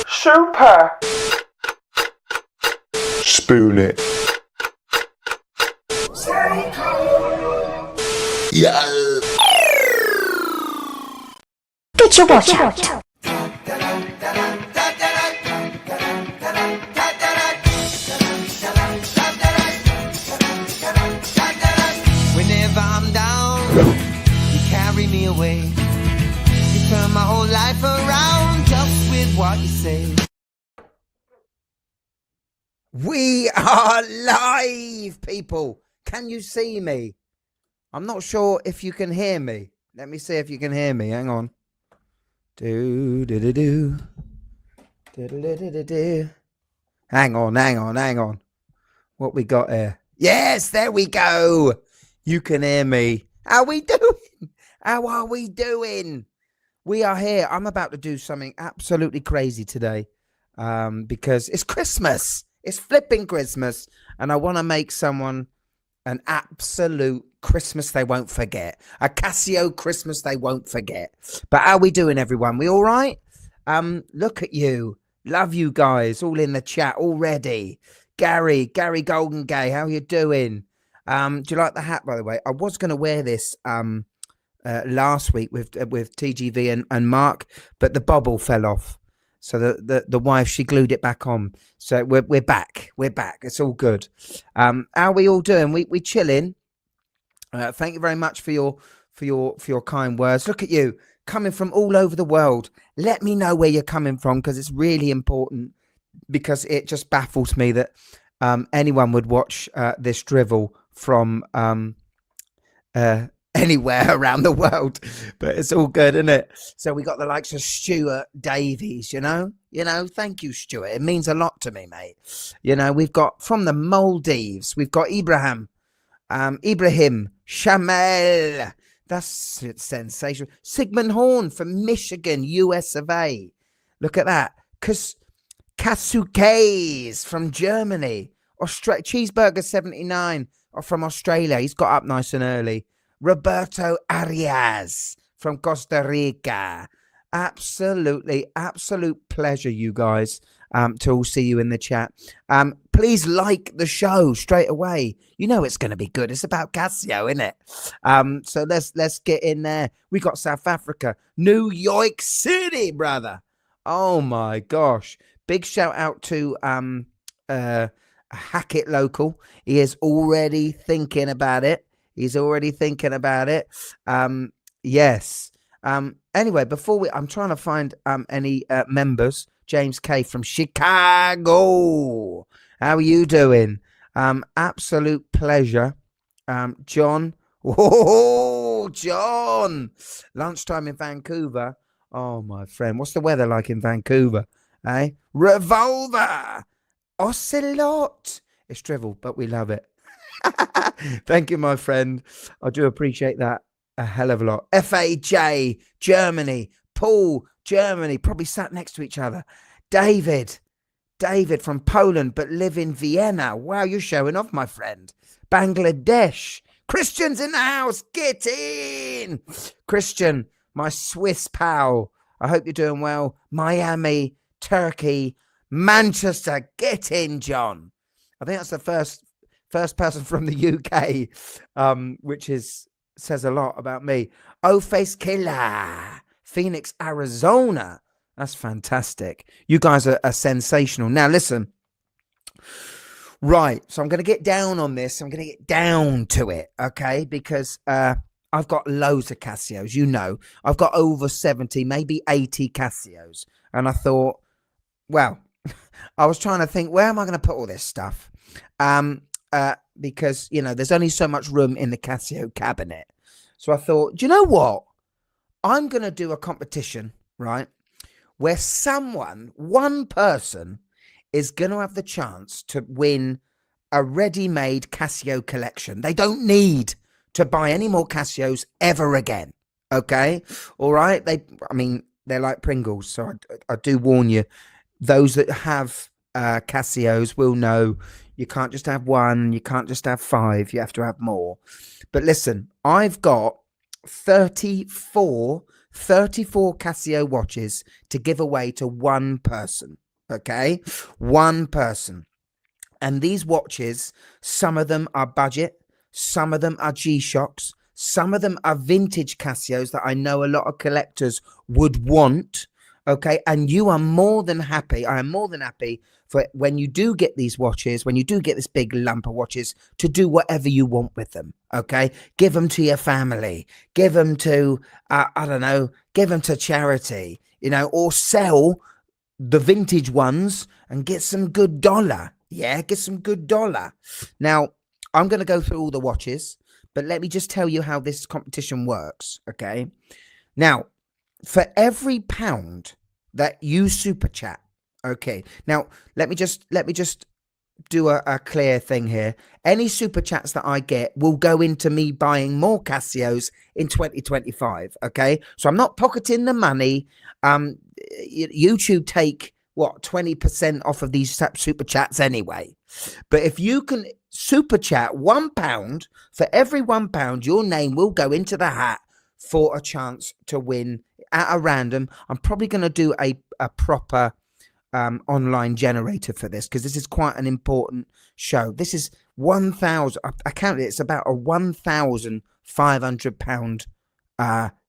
Super. Spoon it. Yeah. Get your watch out. Whenever I'm down, you carry me away. You turn my whole life around just with what you say. We are live, people. Can you see me? I'm not sure if you can hear me. Let me see if you can hear me. Hang on. Do do do do. Do do do do do. Hang on. What we got here? Yes, there we go. You can hear me. How we doing? How are we doing? We are here. I'm about to do something absolutely crazy today, because it's Christmas. It's flipping Christmas, and I want to make someone an absolute Christmas they won't forget. A Casio Christmas they won't forget. But how we doing, everyone? We all right? Look at you. Love you guys. All in the chat already. Gary Golden Gay, how you doing? Do you like the hat, by the way? I was going to wear this last week with TGV and Mark, but the bobble fell off. So the wife, she glued it back on. So we're back. We're back. It's all good. How are we all doing? We chilling. Thank you very much for your kind words. Look at you coming from all over the world. Let me know where you're coming from, because it's really important, because it just baffles me that anyone would watch this drivel from anywhere around the world. But it's all good, isn't it? So we got the likes of Stuart Davies, you know, thank you, Stuart. It means a lot to me, mate. We've got from the Maldives, we've got Ibrahim Shamel. That's sensational. Sigmund Horn from Michigan, US of A. Look at that. Kasukes from Germany. Cheeseburger 79 from Australia. He's got up nice and early. Roberto Arias from Costa Rica. Absolute pleasure, you guys, to all see you in the chat. Please like the show straight away. You know it's going to be good. It's about Casio, isn't it? So let's get in there. We got South Africa, New York City, brother. Oh my gosh! Big shout out to Hackett Local. He is already thinking about it. Yes. Anyway, I'm trying to find any members. James K from Chicago. How are you doing? Absolute pleasure. John. Oh, John. Lunchtime in Vancouver. Oh, my friend. What's the weather like in Vancouver? Eh? Revolver. Ocelot. It's drivel, but we love it. Thank you, my friend. I do appreciate that a hell of a lot. FAJ, Germany. Paul, Germany. Probably sat next to each other. David from Poland, but live in Vienna. Wow, you're showing off, my friend. Bangladesh. Christian's in the house. Get in. Christian, my Swiss pal. I hope you're doing well. Miami, Turkey, Manchester. Get in, John. I think that's the first person from the UK, which says a lot about me. O-Face Killer, Phoenix, Arizona. That's fantastic. You guys are sensational. Now, listen. Right, so I'm going to get down on this. I'm going to get down to it, okay? Because I've got loads of Casios, you know. I've got over 70, maybe 80 Casios. And I thought, well, I was trying to think, where am I going to put all this stuff? Because, there's only so much room in the Casio cabinet. So I thought, do you know what? I'm going to do a competition, right? Where one person is going to have the chance to win a ready-made Casio collection. They don't need to buy any more Casios ever again. Okay? All right? They're like Pringles. So I do warn you, those that have Casios will know you can't just have one. You can't just have 5. You have to have more. But listen, I've got 34 Casio watches to give away to one person. Okay, one person. And these watches, some of them are budget, some of them are G-Shocks, some of them are vintage Casios that I know a lot of collectors would want. Okay, and you are more than happy. I am more than happy for when you do get these watches, when you do get this big lump of watches, to do whatever you want with them. Okay, give them to your family, give them to, I don't know, give them to charity, you know, or sell the vintage ones and get some good dollar. Yeah, get some good dollar. Now, I'm going to go through all the watches, but let me just tell you how this competition works. Okay. Now, for every pound that you super chat, okay. Now, let me just do a clear thing here. Any super chats that I get will go into me buying more Casios in 2025. Okay, so I'm not pocketing the money. YouTube take what 20% off of these super chats anyway. But if you can super chat £1 for every £1, your name will go into the hat for a chance to win at a random. I'm probably going to do a proper online generator for this, because this is quite an important show. This is 1,000. I counted it. It's about a £1,500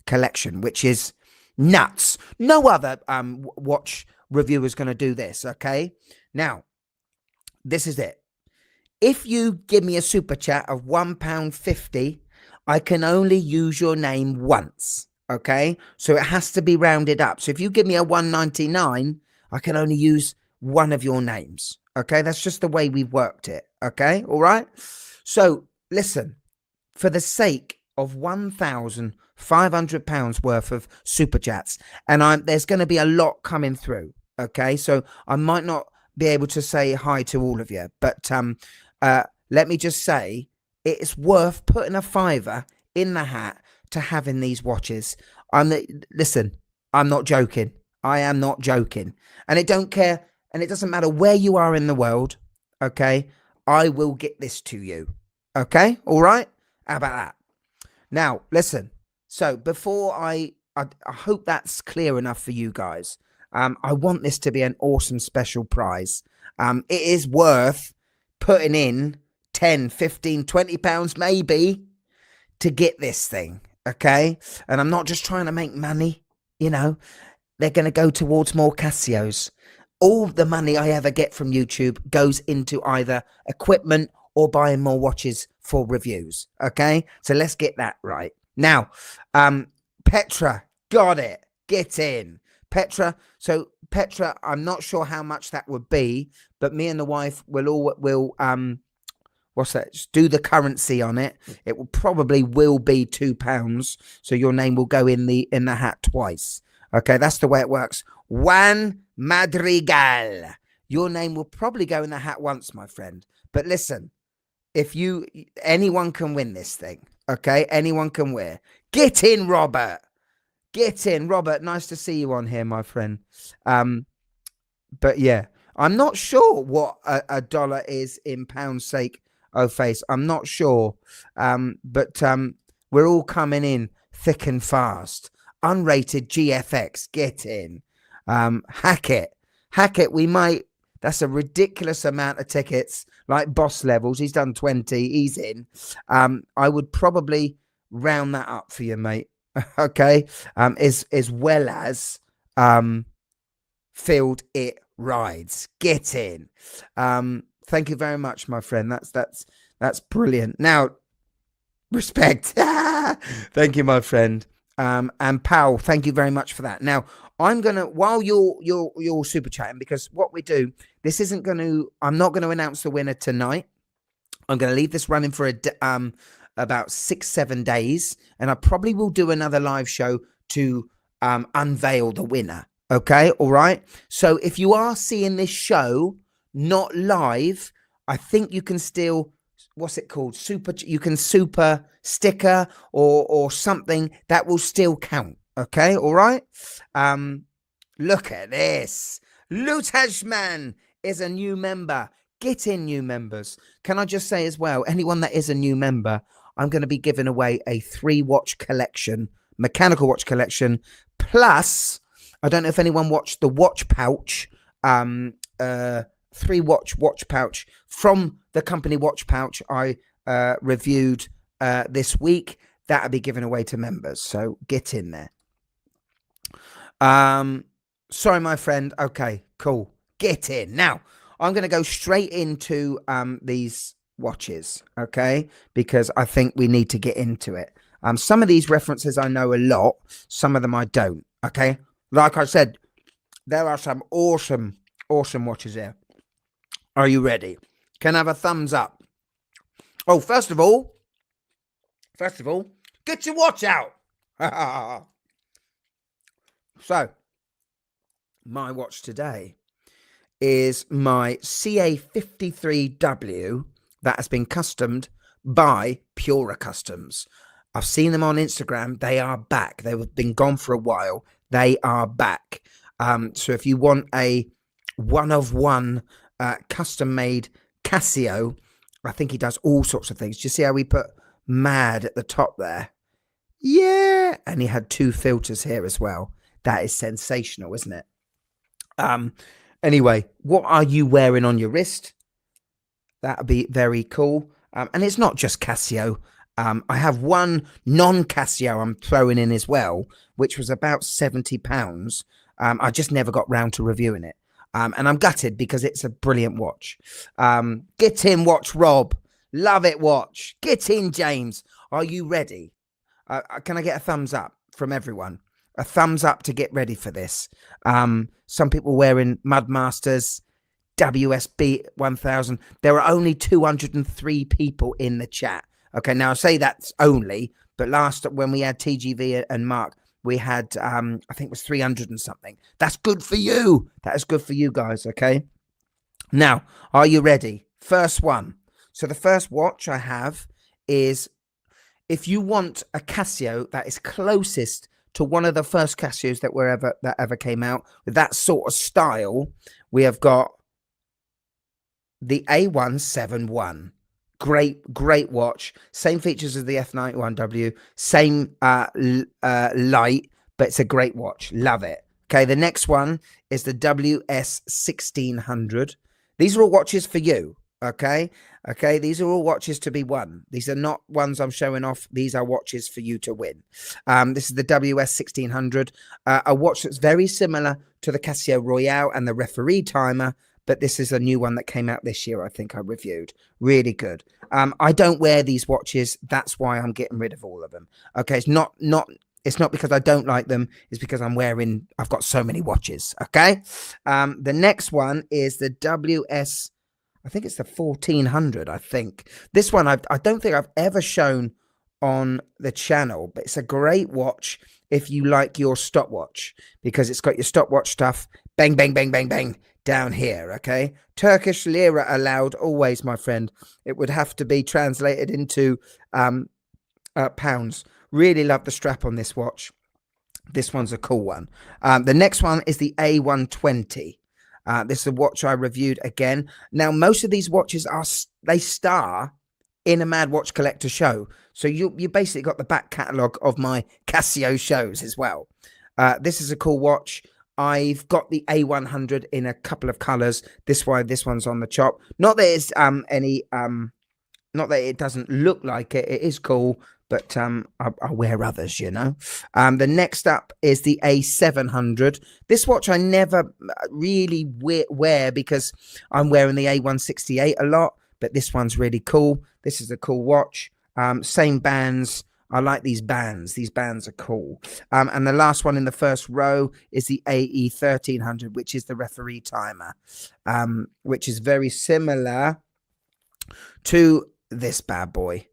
collection, which is nuts. No other watch reviewer is going to do this. Okay, now this is it. If you give me a super chat of £1.50, I can only use your name once. Okay, so it has to be rounded up. So if you give me a £1.99, I can only use one of your names. Okay, that's just the way we've worked it. Okay, all right. So listen, for the sake of £1,500 worth of super chats, and there's going to be a lot coming through. Okay, so I might not be able to say hi to all of you, but let me just say it's worth putting a fiver in the hat to having these watches. Listen, I'm not joking. I am not joking. And it don't care, and it doesn't matter where you are in the world, okay? I will get this to you, okay? All right? How about that? Now, listen. So before I hope that's clear enough for you guys. I want this to be an awesome special prize. It is worth putting in 10, 15, 20 pounds maybe to get this thing, okay? And I'm not just trying to make money, you know. They're going to go towards more Casios. All the money I ever get from YouTube goes into either equipment or buying more watches for reviews. Okay, so let's get that right. Now, Petra, got it. Get in. Petra. So Petra, I'm not sure how much that would be, but me and the wife will what's that? Just do the currency on it. It will probably be £2. So your name will go in the hat twice. Okay, that's the way it works. Juan Madrigal. Your name will probably go in the hat once, my friend. But listen, anyone can win this thing. Okay, anyone can win. Get in, Robert. Get in, Robert. Nice to see you on here, my friend. But yeah, I'm not sure what a dollar is in pound's sake. Oh, face. I'm not sure. But we're all coming in thick and fast. Unrated GFX, get in. Hack it, we might. That's a ridiculous amount of tickets, like boss levels. He's done 20, he's in. I would probably round that up for you, mate. Okay, as well as Field It Rides, get in. Thank you very much, my friend. That's brilliant. Now, respect. Thank you, my friend. And Powell, thank you very much for that. Now, I'm gonna, while you're super chatting, because what we do, I'm not gonna announce the winner tonight. I'm gonna leave this running for about 6-7 days, and I probably will do another live show to unveil the winner. Okay, all right. So if you are seeing this show not live, I think you can still, what's it called? You can super sticker or something that will still count. Okay, all right. Look at this. Lutajman is a new member. Get in, new members. Can I just say as well, anyone that is a new member, I'm going to be giving away a 3-watch collection, mechanical watch collection, plus, I don't know if anyone watched the watch pouch, 3-watch watch pouch from the company Watch Pouch I reviewed this week. That'll be given away to members, so get in there. Sorry, my friend. Okay, cool. Get in. Now, I'm going to go straight into these watches, okay? Because I think we need to get into it. Some of these references I know a lot. Some of them I don't, okay? Like I said, there are some awesome watches here. Are you ready? Can I have a thumbs up? Oh, first of all, get your watch out. So, my watch today is my CA53W that has been customed by Pura Customs. I've seen them on Instagram. They are back. They've been gone for a while. They are back. So if you want a one-of-one custom-made Casio, I think he does all sorts of things. Do you see how we put mad at the top there? Yeah. And he had 2 filters here as well. That is sensational, isn't it? Anyway, what are you wearing on your wrist? That'd be very cool. And it's not just Casio. I have one non-Casio I'm throwing in as well, which was about £70. I just never got round to reviewing it. And I'm gutted because it's a brilliant watch. Get in, watch, Rob. Love it, watch. Get in, James. Are you ready? Can I get a thumbs up from everyone? A thumbs up to get ready for this. Some people wearing Mudmasters, WSB 1000. There are only 203 people in the chat. Okay, now I say that's only, but when we had TGV and MARC, we had, I think it was 300 and something. That's good for you. That is good for you guys, okay? Now, are you ready? First one. So the first watch I have is, if you want a Casio that is closest to one of the first Casios that ever came out with that sort of style, we have got the A171. Great watch. Same features as the F91W. Same light, but it's a great watch. Love it. Okay, the next one is the WS1600. These are all watches for you. Okay, these are all watches to be won. These are not ones I'm showing off. These are watches for you to win. This is the WS1600, a watch that's very similar to the Casio Royale and the referee timer, but this is a new one that came out this year. I think I reviewed. Really good. I don't wear these watches. That's why I'm getting rid of all of them. Okay, it's not because I don't like them. It's because I've got so many watches. Okay, the next one is the WS. I think it's the 1400, I think. This one, I don't think I've ever shown on the channel, but it's a great watch if you like your stopwatch, because it's got your stopwatch stuff, bang, bang, bang, bang, bang, down here, okay? Turkish lira allowed, always, my friend. It would have to be translated into pounds. Really love the strap on this watch. This one's a cool one. The next one is the A120. This is a watch I reviewed again. Now, most of these watches they star in a Mad Watch Collector show. So you basically got the back catalogue of my Casio shows as well. This is a cool watch. I've got the A100 in a couple of colours. This one's on the chop. Not that it's not that it doesn't look like it. It is cool, but I wear others, you know. The next up is the A700. This watch I never really wear because I'm wearing the A168 a lot, but this one's really cool. This is a cool watch. Same bands. I like these bands. These bands are cool. And the last one in the first row is the AE 1300, which is the referee timer, which is very similar to this bad boy.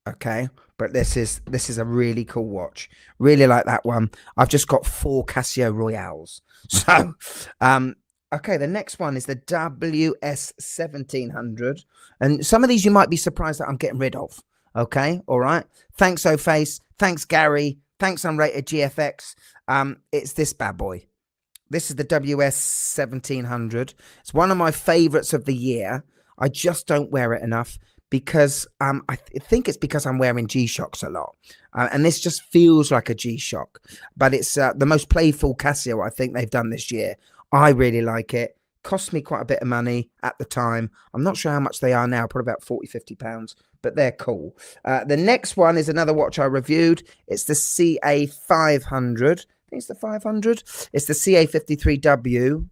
Okay, but this is a really cool watch. Really like that one. I've just got 4 Casio Royales. So, okay, the next one is the WS1700, and some of these you might be surprised that I'm getting rid of. Okay, all right. Thanks, O-Face. Thanks, Gary. Thanks, Unrated GFX. It's this bad boy. This is the WS1700. It's one of my favorites of the year. I just don't wear it enough because I think it's because I'm wearing G-Shocks a lot. And this just feels like a G-Shock. But it's the most playful Casio I think they've done this year. I really like it. Cost me quite a bit of money at the time. I'm not sure how much they are now, probably about 40, 50 pounds, but they're cool. The next one is another watch I reviewed. It's the CA500. I think it's the 500. It's the CA53W.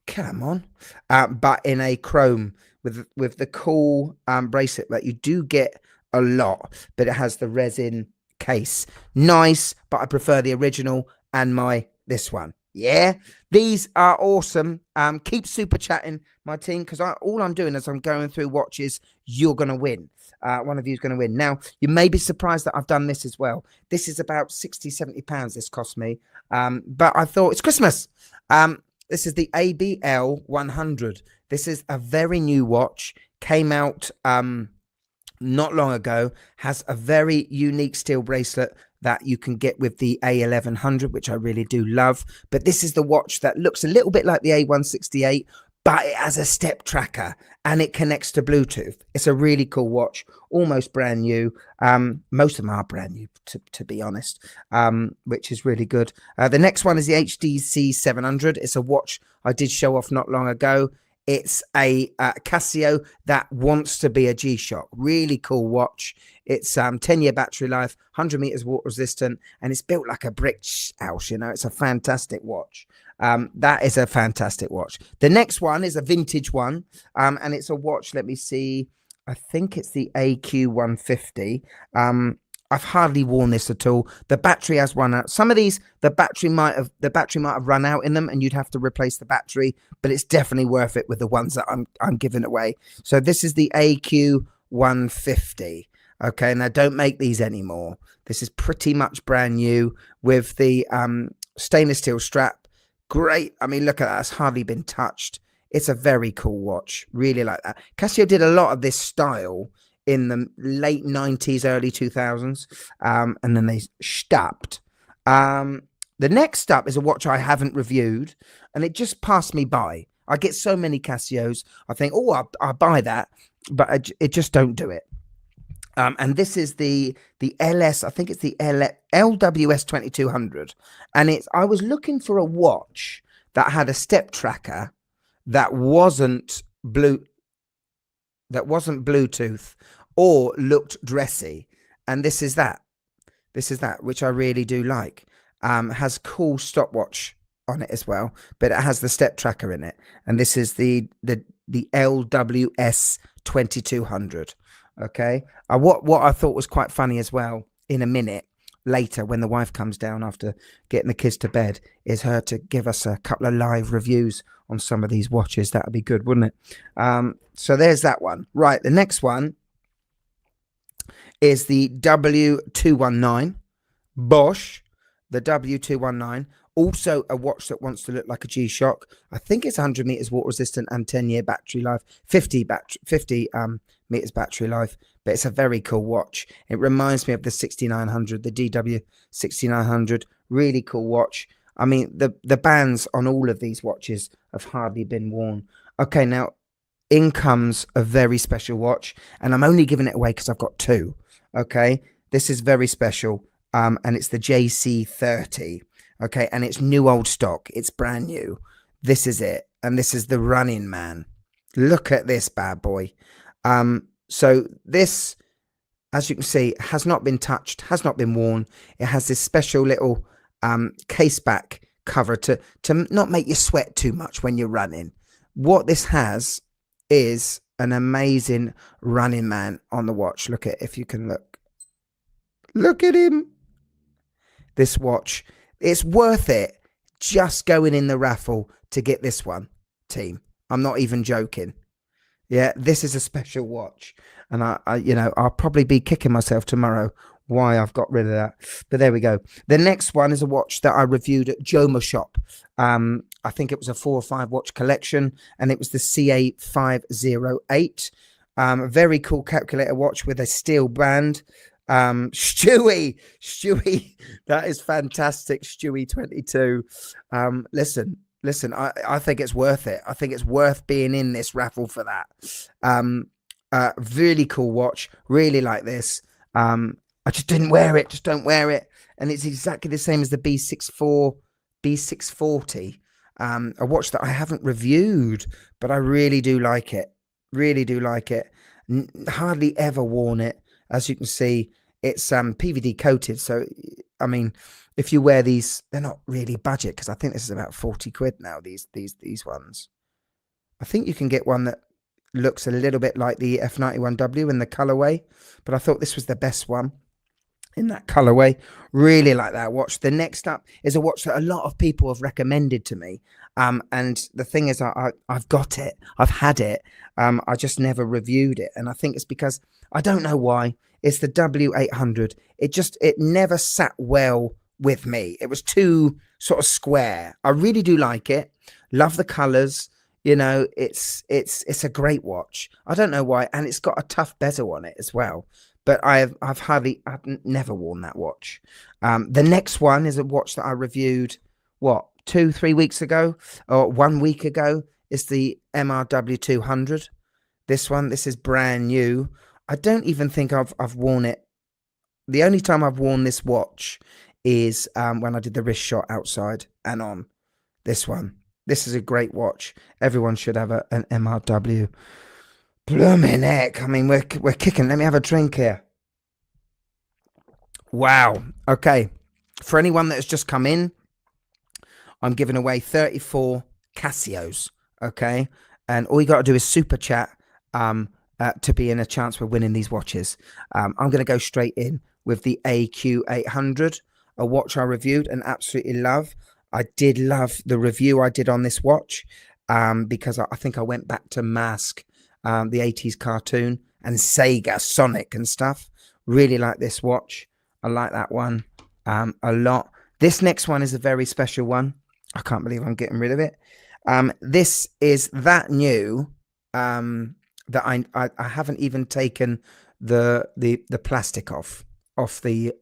Come on. But in a chrome with the cool bracelet that you do get a lot, but it has the resin case. Nice, but I prefer the original and this one. Yeah, these are awesome. Keep super chatting, my team, because all I'm doing is I'm going through watches. You're going to win. One of you is going to win. Now, you may be surprised that I've done this as well. This is about 60, 70 pounds this cost me. But I thought it's Christmas. This is the ABL 100. This is a very new watch. Came out not long ago. Has a very unique steel bracelet that you can get with the A1100, which I really do love. But this is the watch that looks a little bit like the A168, but it has a step tracker and it connects to Bluetooth. It's a really cool watch, almost brand new. Most of them are brand new, to be honest, which is really good. The next one is the HDC 700. It's a watch I did show off not long ago. It's a Casio that wants to be a G-Shock. Really cool watch. It's 10-year battery life, 100 meters water resistant, and it's built like a brick house. You know, it's a fantastic watch. That is a fantastic watch. The next one is a vintage one, and it's a watch. Let me see. I think it's the AQ150. I've hardly worn this at all. The battery has run out. Some of these, the battery might have run out in them, and you'd have to replace the battery. But it's definitely worth it with the ones that I'm giving away. So this is the AQ150. Okay, now don't make these anymore. This is pretty much brand new with the stainless steel strap. Great. I mean, look at that. It's hardly been touched. It's a very cool watch. Really like that. Casio did a lot of this style in the late 90s, early 2000s, and then they stopped. The next up is a watch I haven't reviewed, and it just passed me by. I get so many Casios. I think, oh, I'll buy that, but it just don't do it. And this is the LS, I think it's the LWS 2200. And I was looking for a watch that had a step tracker that wasn't Bluetooth or looked dressy. And this is that. This is that, which I really do like. Has cool stopwatch on it as well, but it has the step tracker in it. And this is the LWS 2200. Okay. What I thought was quite funny as well, in a minute later when the wife comes down after getting the kids to bed, is her to give us a couple of live reviews on some of these watches. That would be good, wouldn't it? So there's that one. Right. The next one is the W219 Bosch. The W219. Also a watch that wants to look like a G-Shock. I think it's 100 meters water resistant and 10-year battery life, 50 meters battery life, but it's a very cool watch. It reminds me of the 6900, the DW 6900. Really cool watch. I mean, the bands on all of these watches have hardly been worn. Okay, now in comes a very special watch, and I'm only giving it away because I've got two. Okay, this is very special, and it's the JC30. Okay, and it's new old stock. It's brand new. This is it, and this is the Running Man. Look at this bad boy. So this, as you can see, has not been touched, has not been worn. It has this special little case back cover to not make you sweat too much when you're running. What this has is an amazing Running Man on the watch. Look at, if you can look. Look at him. This watch. It's worth it just going in the raffle to get this one, team. I'm not even joking. Yeah, this is a special watch. And I'll probably be kicking myself tomorrow why I've got rid of that. But there we go. The next one is a watch that I reviewed at Joma Shop. I think it was a 4 or 5 watch collection, and it was the CA508. A very cool calculator watch with a steel band. Stewie, that is fantastic. Stewie 22. Listen, I think it's worth it. I think it's worth being in this raffle for that. Really cool watch. Really like this. I just didn't wear it. Just don't wear it. And it's exactly the same as the B640. A watch that I haven't reviewed, but I really do like it. Really do like it. Hardly ever worn it. As you can see, it's PVD coated. So, I mean, if you wear these, they're not really budget, because I think this is about 40 quid now, these ones. I think you can get one that looks a little bit like the F91W in the colorway, but I thought this was the best one in that colorway. Really like that watch. The next up is a watch that a lot of people have recommended to me, and the thing is, I've got it, I've had it, I just never reviewed it, and I think it's because I don't know why. It's the W800. It never sat well with me. It was too sort of square. I really do like it. Love the colors. You know, it's a great watch. I don't know why, and it's got a tough bezel on it as well. But I've never worn that watch. The next one is a watch that I reviewed, what, 2-3 weeks ago, or 1 week ago. It's the MRW 200. This is brand new. I don't even think I've worn it. The only time I've worn this watch is when I did the wrist shot outside and on. This one. This is a great watch. Everyone should have an MRW. Blooming heck. I mean, we're kicking. Let me have a drink here. Wow. Okay. For anyone that has just come in, I'm giving away 34 Casios. Okay. And all you got to do is super chat to be in a chance for winning these watches. I'm going to go straight in with the AQ800, a watch I reviewed and absolutely love. I did love the review I did on this watch because I think I went back to MARC, the 80s cartoon, and Sega, Sonic and stuff. Really like this watch. I like that one a lot. This next one is a very special one. I can't believe I'm getting rid of it. This is that new that I haven't even taken the plastic off the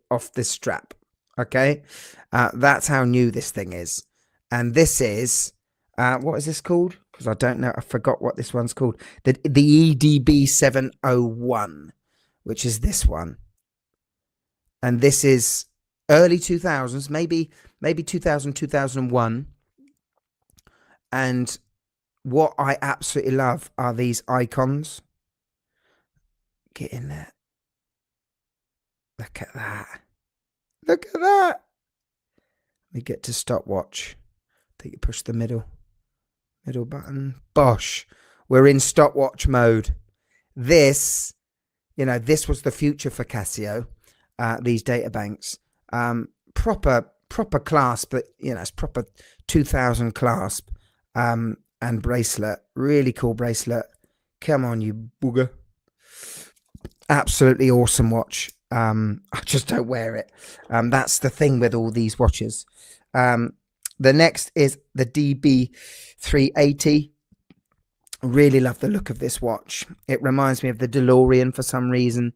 strap. Okay, that's how new this thing is. And this is what is this called? Because I don't know. I forgot what this one's called. The EDB 701, which is this one. And this is early 2000s, maybe 2000, 2001. And what I absolutely love are these icons. Get in there. Look at that. Look at that. We get to stopwatch. I think you push the middle button. Bosh. We're in stopwatch mode. This, this was the future for Casio. These data banks. Proper clasp, but it's proper 2000 clasp. And bracelet. Really cool bracelet. Come on, you booger. Absolutely awesome watch. I just don't wear it. That's the thing with all these watches. The next is the DB380. Really love the look of this watch. It reminds me of the DeLorean for some reason.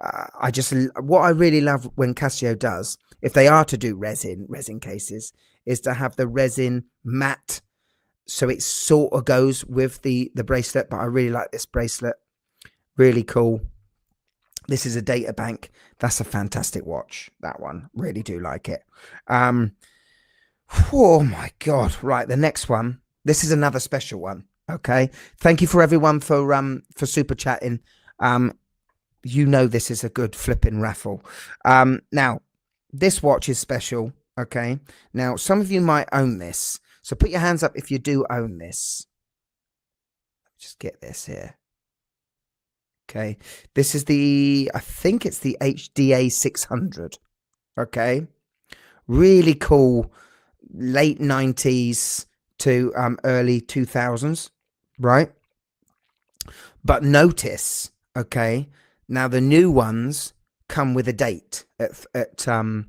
What I really love when Casio does, if they are to do resin cases, is to have the resin matte, so it sort of goes with the bracelet. But I really like this bracelet. Really cool. This is a data bank. That's a fantastic watch. That one. Really do like it. Oh my God. Right. The next one. This is another special one. Okay. Thank you for everyone for super chatting. This is a good flipping raffle. Now this watch is special. Okay. Now some of you might own this. So put your hands up if you do own this. Just get this here. Okay, this is I think it's the HDA 600. Okay, really cool, late 90s to early 2000s, right? But notice, okay, now the new ones come with a date at 3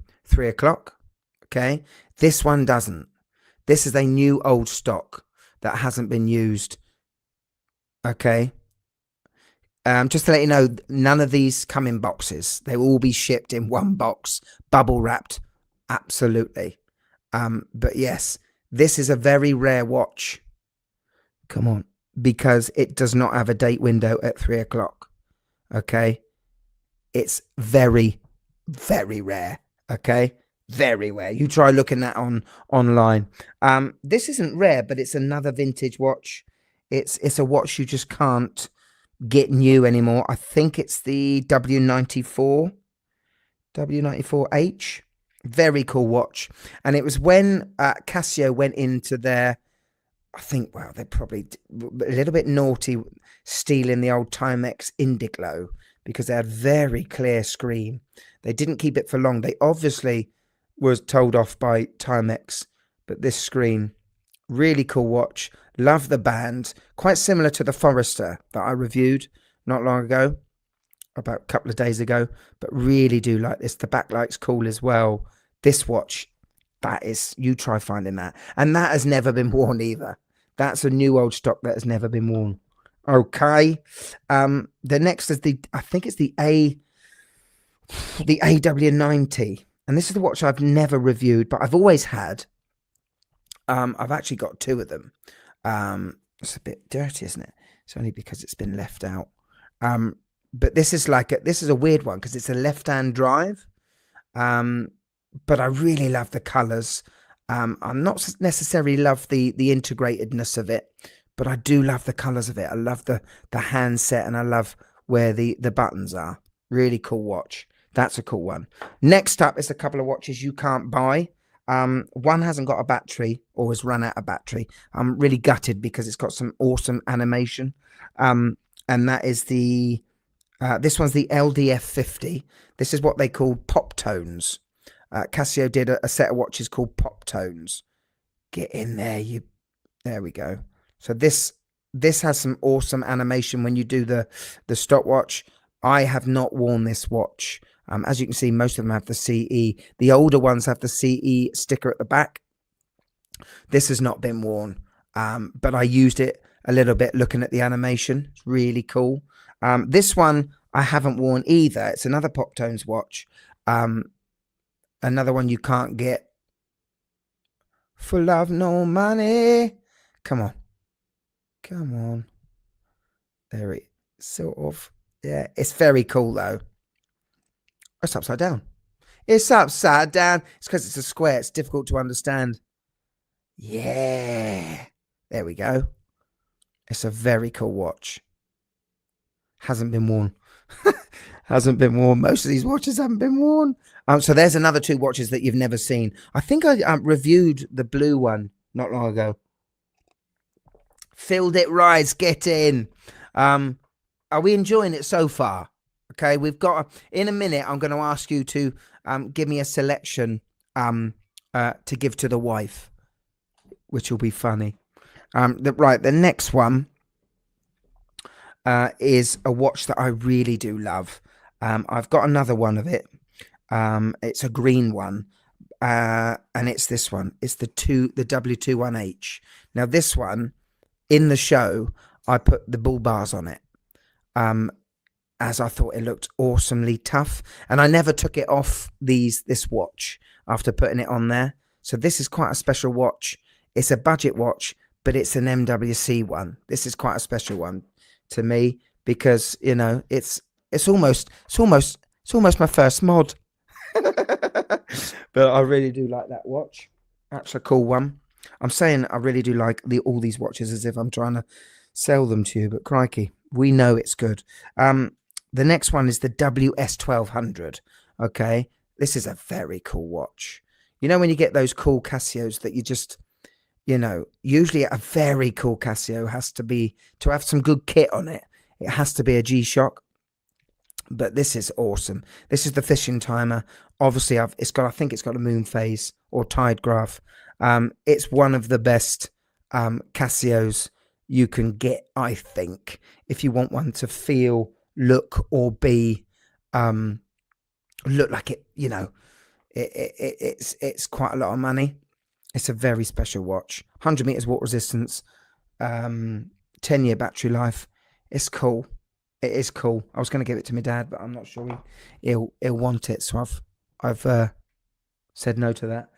o'clock. Okay, this one doesn't. This is a new old stock that hasn't been used. Okay. Just to let you know, none of these come in boxes. They will all be shipped in one box, bubble wrapped. Absolutely. But yes, this is a very rare watch. Come on. because it does not have a date window at 3 o'clock. Okay. It's very, very rare. Okay. Very rare. You try looking that online. This isn't rare, but it's another vintage watch. It's a watch you just can't get new anymore. I think it's the W94H. Very cool watch. And it was when Casio went into their, I think, well, they're probably a little bit naughty stealing the old Timex Indiglo, because they had very clear screen. They didn't keep it for long. They obviously was told off by Timex, but this screen, really cool watch. Love the band. Quite similar to the Forester that I reviewed not long ago, about a couple of days ago, but really do like this. The backlight's cool as well. This watch, that is, you try finding that. And that has never been worn either. That's a new old stock that has never been worn. Okay. The next is I think it's the AW90. And this is the watch I've never reviewed, but I've always had. I've actually got two of them. It's a bit dirty, isn't it? It's only because it's been left out. But this is this is a weird one because it's a left-hand drive. But I really love the colors. I'm not necessarily love the integratedness of it, but I do love the colors of it. I love the handset, and I love where the buttons are. Really cool watch. That's a cool one. Next up is a couple of watches you can't buy. One hasn't got a battery or has run out of battery. I'm really gutted because it's got some awesome animation. And that is this one's the LDF50. This is what they call pop tones. Casio did a set of watches called pop tones. Get in there, there we go. So this has some awesome animation when you do the stopwatch. I have not worn this watch. As you can see, most of them have the CE. The older ones have the CE sticker at the back. This has not been worn, but I used it a little bit looking at the animation. It's really cool. This one I haven't worn either. It's another Pop Tones watch. Another one you can't get. For love, no money. Come on. Come on. There it is. Sort of. Yeah, it's very cool though. It's upside down. It's upside down. It's because it's a square. It's difficult to understand. Yeah. There we go. It's a very cool watch. Hasn't been worn. Hasn't been worn. Most of these watches haven't been worn. So there's another two watches that you've never seen. I think I reviewed the blue one not long ago. Filled it rise. Get in. Are we enjoying it so far? Okay, we've got in a minute. I'm going to ask you to give me a selection to give to the wife, which will be funny. The next one is a watch that I really do love. I've got another one of it. It's a green one, and it's this one. It's the W21H. Now this one, in the show, I put the bull bars on it. As I thought it looked awesomely tough, and I never took it off this watch after putting it on there. So this is quite a special watch. It's a budget watch, but it's an MWC one. This is quite a special one to me because, you know, it's almost my first mod. But I really do like that watch. That's a cool one. I'm saying I really do like all these watches as if I'm trying to sell them to you, but crikey, we know it's good. The next one is the WS1200. Okay, this is a very cool watch. You know, when you get those cool Casios that you just, you know, usually a very cool Casio has to have some good kit on it. It has to be a G-Shock. But this is awesome. This is the fishing timer. Obviously, I think it's got a moon phase or tide graph. It's one of the best Casios you can get, I think, if you want one to feel, look, or be look like it. You know, it's quite a lot of money. It's a very special watch. 100 meters water resistance, 10-year battery life. It's cool. It is cool. I was going to give it to my dad, but I'm not sure he'll want it. So I've said no to that.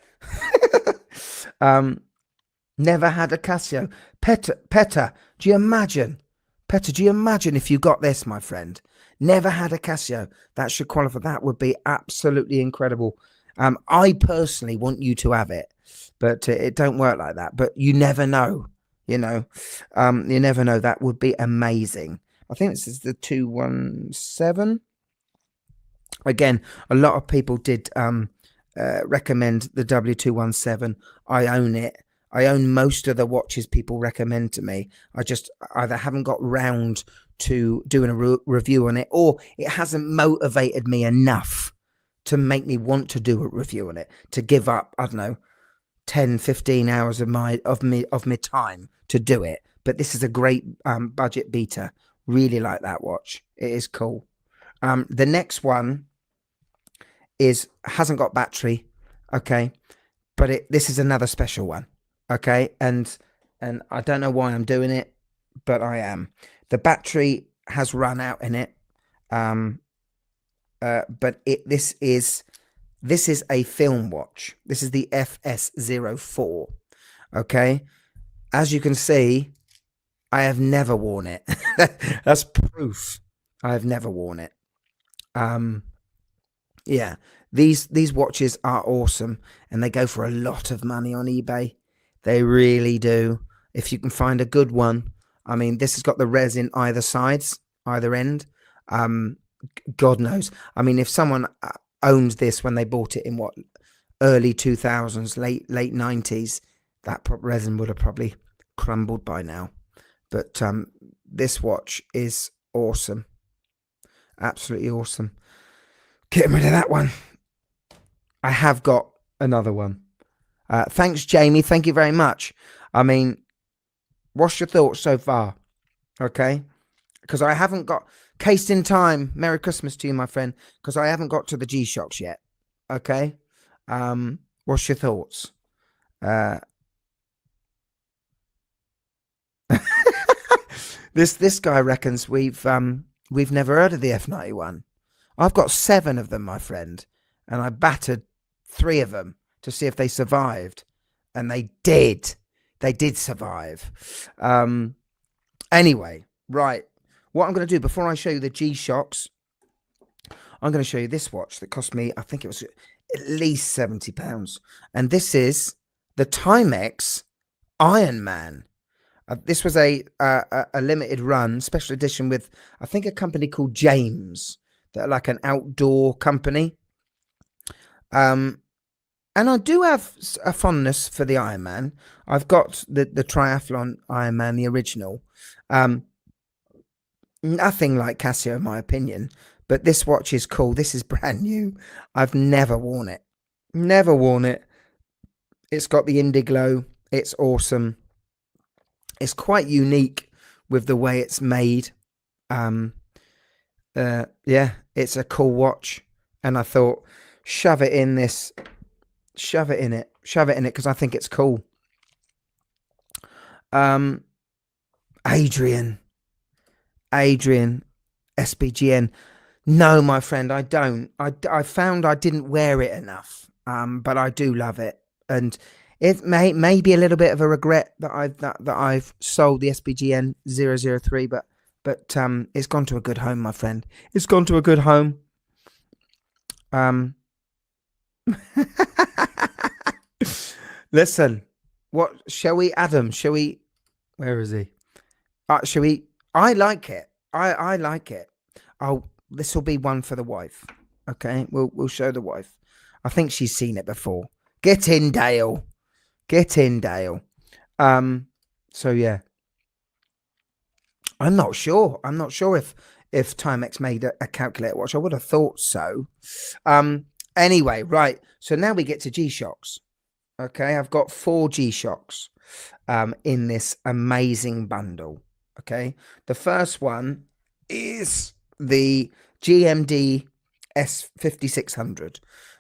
Never had a Casio. Peta, do you imagine? Peta, do you imagine if you got this, my friend? Never had a Casio. That should qualify. That would be absolutely incredible. I personally want you to have it, but it don't work like that. But you never know, you know. You never know. That would be amazing. I think this is the 217. Again, a lot of people did recommend the W217. I own it. I own most of the watches people recommend to me. I just either haven't got round to doing a review on it, or it hasn't motivated me enough to make me want to do a review on it, to give up, I don't know, 10, 15 hours of my time to do it. But this is a great budget beater. Really like that watch. It is cool. The next one hasn't got battery, okay, but this is another special one, okay, and I don't know why I'm doing it, but I am. The battery has run out in it, but this is a film watch. This is the FS04, okay. As you can see, I have never worn it. That's proof I have never worn it. Yeah, these watches are awesome, and they go for a lot of money on eBay. They really do. If you can find a good one. I mean, this has got the resin either sides, either end. God knows. I mean, if someone owned this when they bought it in what, early 2000s, late 90s, that resin would have probably crumbled by now. But this watch is awesome. Absolutely awesome. Getting rid of that one. I have got another one. Thanks, Jamie. Thank you very much. I mean, what's your thoughts so far? Okay. Because I haven't got... Cased in time. Merry Christmas to you, my friend. Because I haven't got to the G-Shocks yet. Okay. What's your thoughts? This guy reckons we've never heard of the F91. I've got 7 of them, my friend, and I battered 3 of them to see if they survived, and they did. They did survive. Anyway, right. What I'm going to do before I show you the G-Shocks, I'm going to show you this watch that cost me, I think it was at least £70, and this is the Timex Iron Man. This was a limited run special edition with, I think, a company called James. They're like an outdoor company. And I do have a fondness for the Ironman. I've got the Triathlon Ironman, the original. Nothing like Casio, in my opinion. But this watch is cool. This is brand new. I've never worn it. Never worn it. It's got the Indiglo. It's awesome. It's quite unique with the way it's made. Yeah, it's a cool watch, and I thought, shove it in it, because I think it's cool. Adrian, SBGN. No, my friend, I don't. I found I didn't wear it enough, but I do love it, and it may be a little bit of a regret that I've sold the SBGN 003, but it's gone to a good home, my friend. It's gone to a good home. Listen, what shall we, Adam? Shall we? Where is he? Shall we? I like it. I like it. Oh, this will be one for the wife. Okay, we'll show the wife. I think she's seen it before. Get in, Dale. Get in, Dale. So yeah. I'm not sure. I'm not sure if Timex made a calculator watch. I would have thought so. Anyway, right. So now we get to G-Shocks. Okay, I've got 4 G-Shocks in this amazing bundle. Okay, the first one is the GMD S5600.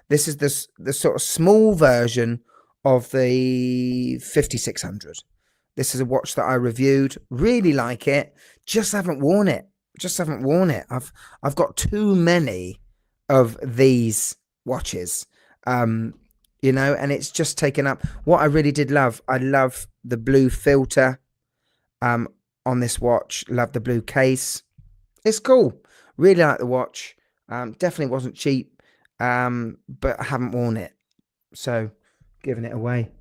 This is the sort of small version of the 5600. This is a watch that I reviewed. Really like it. Just haven't worn it. I've got too many of these watches. you know, and it's just taken up. What I really did love, I love the blue filter on this watch. Love the blue case. It's cool. Really like the watch. Definitely wasn't cheap, but I haven't worn it, so giving it away.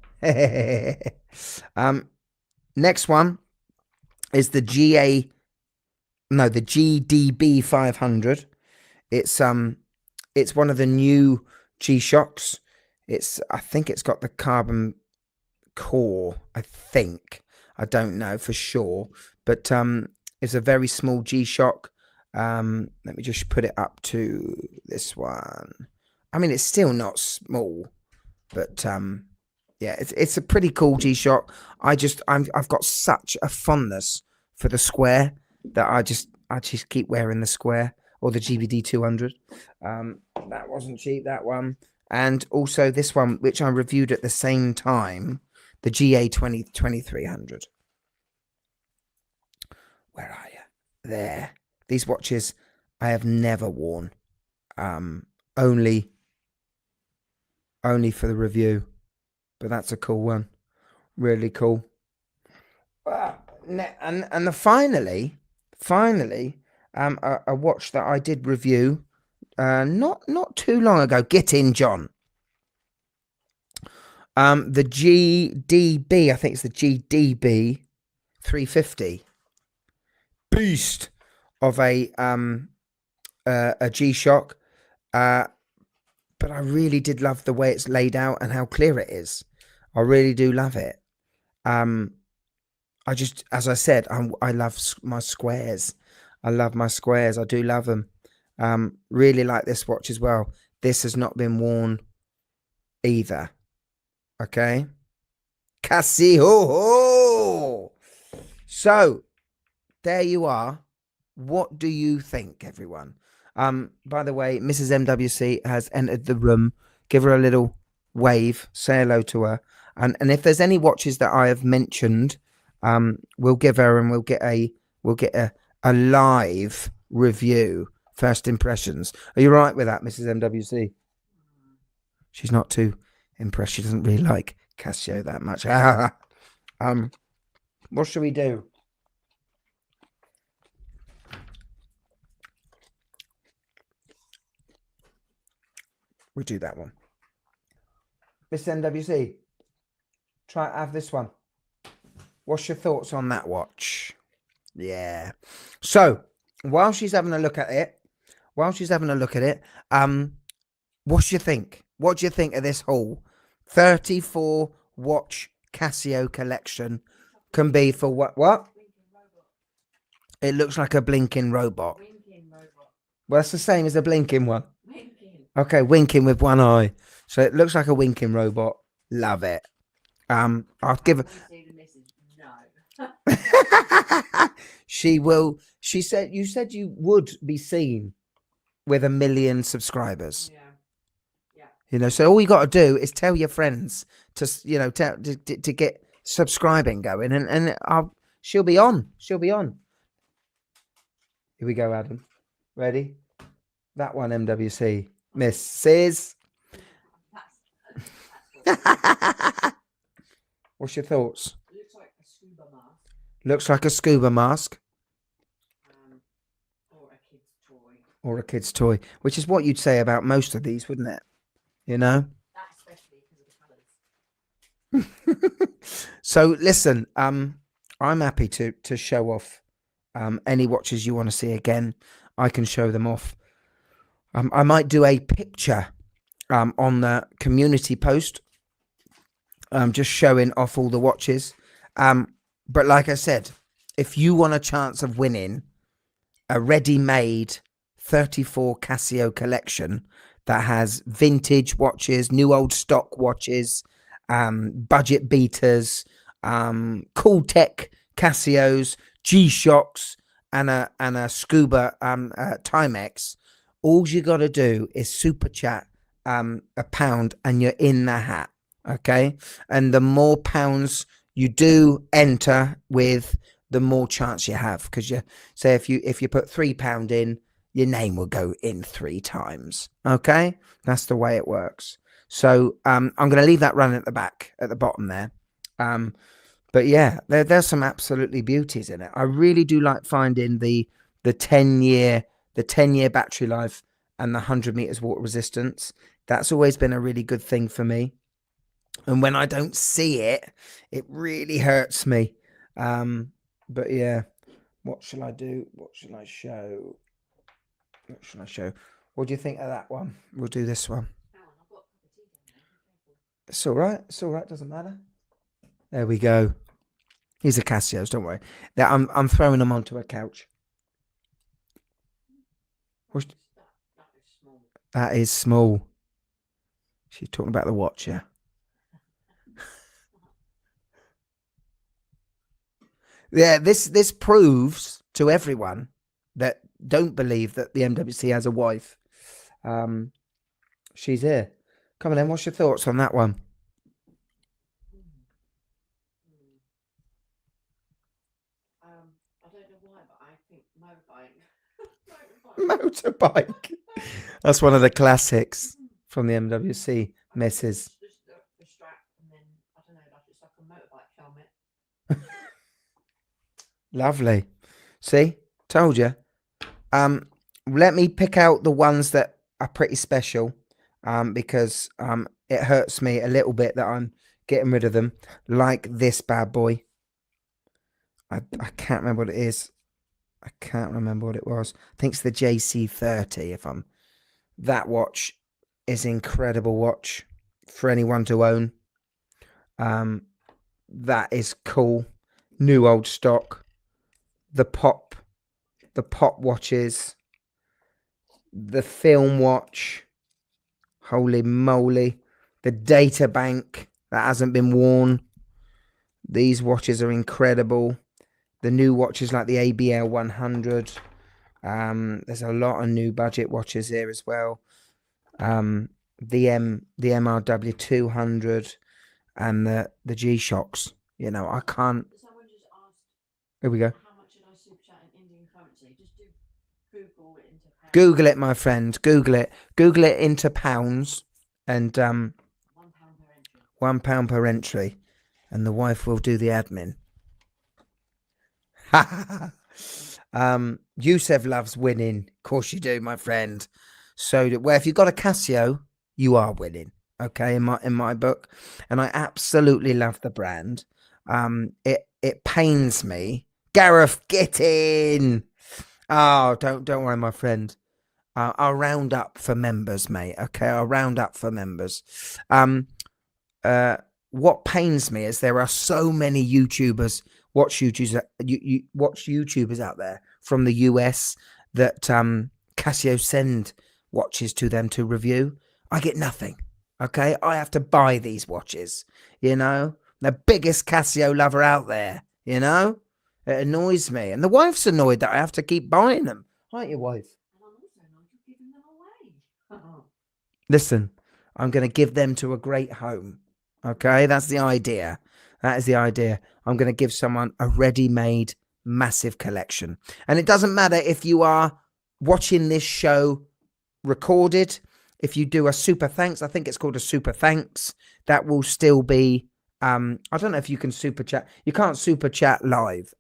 Next one is the GDB 500. It's one of the new G-Shocks. I think it's got the carbon core. I think. I don't know for sure, but it's a very small G-Shock. Let me just put it up to this one. I mean, it's still not small, but yeah, it's a pretty cool G-Shock. I've got such a fondness for the square that I just keep wearing the square, or the GBD 200. That wasn't cheap, that one. And also this one, which I reviewed at the same time, the GA 2300. Where are you? There. These watches I have never worn. Only for the review. But that's a cool one. Really cool. And finally, a watch that I did review not too long ago. Get in, John. The GDB, I think it's the GDB 350. Beast of a G-Shock. But I really did love the way it's laid out and how clear it is. I really do love it. As I said, I love my squares. I love my squares. I do love them. Really like this watch as well. This has not been worn either. Okay. Casio. So, there you are. What do you think, everyone? By the way, Mrs. MWC has entered the room. Give her a little wave. Say hello to her. And if there's any watches that I have mentioned, we'll give her, and we'll get a live review. First impressions. Are you right with that, Mrs. MWC? She's not too impressed. She doesn't really like Casio that much. What should we do? We do that one. Miss NWC, try have this one. What's your thoughts on that watch? Yeah. So, while she's having a look at it, what's your think? What do you think of this whole 34 watch Casio collection can be for what? It looks like a blinking robot. Well, it's the same as a blinking one. Okay, winking with one eye. So it looks like a winking robot. Love it. I'll give her. She will. She said. You said you would be seen with 1 million subscribers. Yeah. You know. So all you got to do is tell your friends to to get subscribing going, and she'll be on. She'll be on. Here we go, Adam. Ready? That one, MWC. Mrs. What's your thoughts? Looks like a scuba mask. Looks like a scuba mask. Or a kid's toy. Or a kid's toy, which is what you'd say about most of these, wouldn't it? You know? That especially because of the colours. So listen, I'm happy to show off any watches you want to see again. I can show them off. I might do a picture on the community post, just showing off all the watches. But like I said, if you want a chance of winning a ready-made 34 Casio collection that has vintage watches, new old stock watches, budget beaters, cool tech Casios, G-Shocks, and a Scuba Timex, all you got to do is super chat £1 and you're in the hat. Okay. And the more pounds you do enter with, the more chance you have. Because you say if you put £3 in, your name will go in 3 times. Okay. That's the way it works. So I'm going to leave that running at the back, at the bottom there. But yeah, there's some absolutely beauties in it. I really do like finding the 10-year battery life and the 100 meters water resistance. That's always been a really good thing for me. And when I don't see it, it really hurts me. But yeah, what shall I do? What shall I show? What shall I show? What do you think of that one? We'll do this one. It's all right. It's all right. Doesn't matter. There we go. These are Casios. Don't worry. I'm throwing them onto a couch. That is small. She's talking about the watch, yeah. Yeah, this proves to everyone that don't believe that the MWC has a wife. She's here. Come on then, what's your thoughts on that one? I don't know why, but I think motorbike. Motorbike. That's one of the classics from the MWC misses. Just the strap, and then I don't know, like it's like a motorbike helmet. Lovely. See, told you. Let me pick out the ones that are pretty special, because it hurts me a little bit that I'm getting rid of them. Like this bad boy. I can't remember what it is. I can't remember what it was. I think it's the JC30. That watch is incredible watch for anyone to own. That is cool. New old stock. The pop watches, the film watch, holy moly, the data bank that hasn't been worn. These watches are incredible. The new watches like the ABL 100. There's a lot of new budget watches here as well. The MRW 200 and the G-Shocks. You know, I can't. Someone just asked, Here we go. how much should I super chat in Indian currency? Just do Google it into pounds. Google it, my friend. Google it. Google it into pounds, and £1 per entry. £1 per entry, and the wife will do the admin. Yusef loves winning. Of course you do, my friend. So, well, if you've got a Casio, you are winning. Okay, in my book, and I absolutely love the brand. It pains me. Gareth, get in. Oh, don't worry, my friend. I'll round up for members, mate. Okay, I'll round up for members. What pains me is there are so many YouTubers, watch YouTubers out there from the US that Casio send watches to them to review. I get nothing. Okay, I have to buy these watches. You know, the biggest Casio lover out there. You know, it annoys me, and the wife's annoyed that I have to keep buying them. Aren't you, wife? And I'm also not giving them away. Listen, I'm going to give them to a great home. Okay, that's the idea. That is the idea. I'm going to give someone a ready-made massive collection. And it doesn't matter if you are watching this show recorded. If you do a super thanks, I think it's called a super thanks, that will still be, I don't know if you can super chat. You can't super chat live,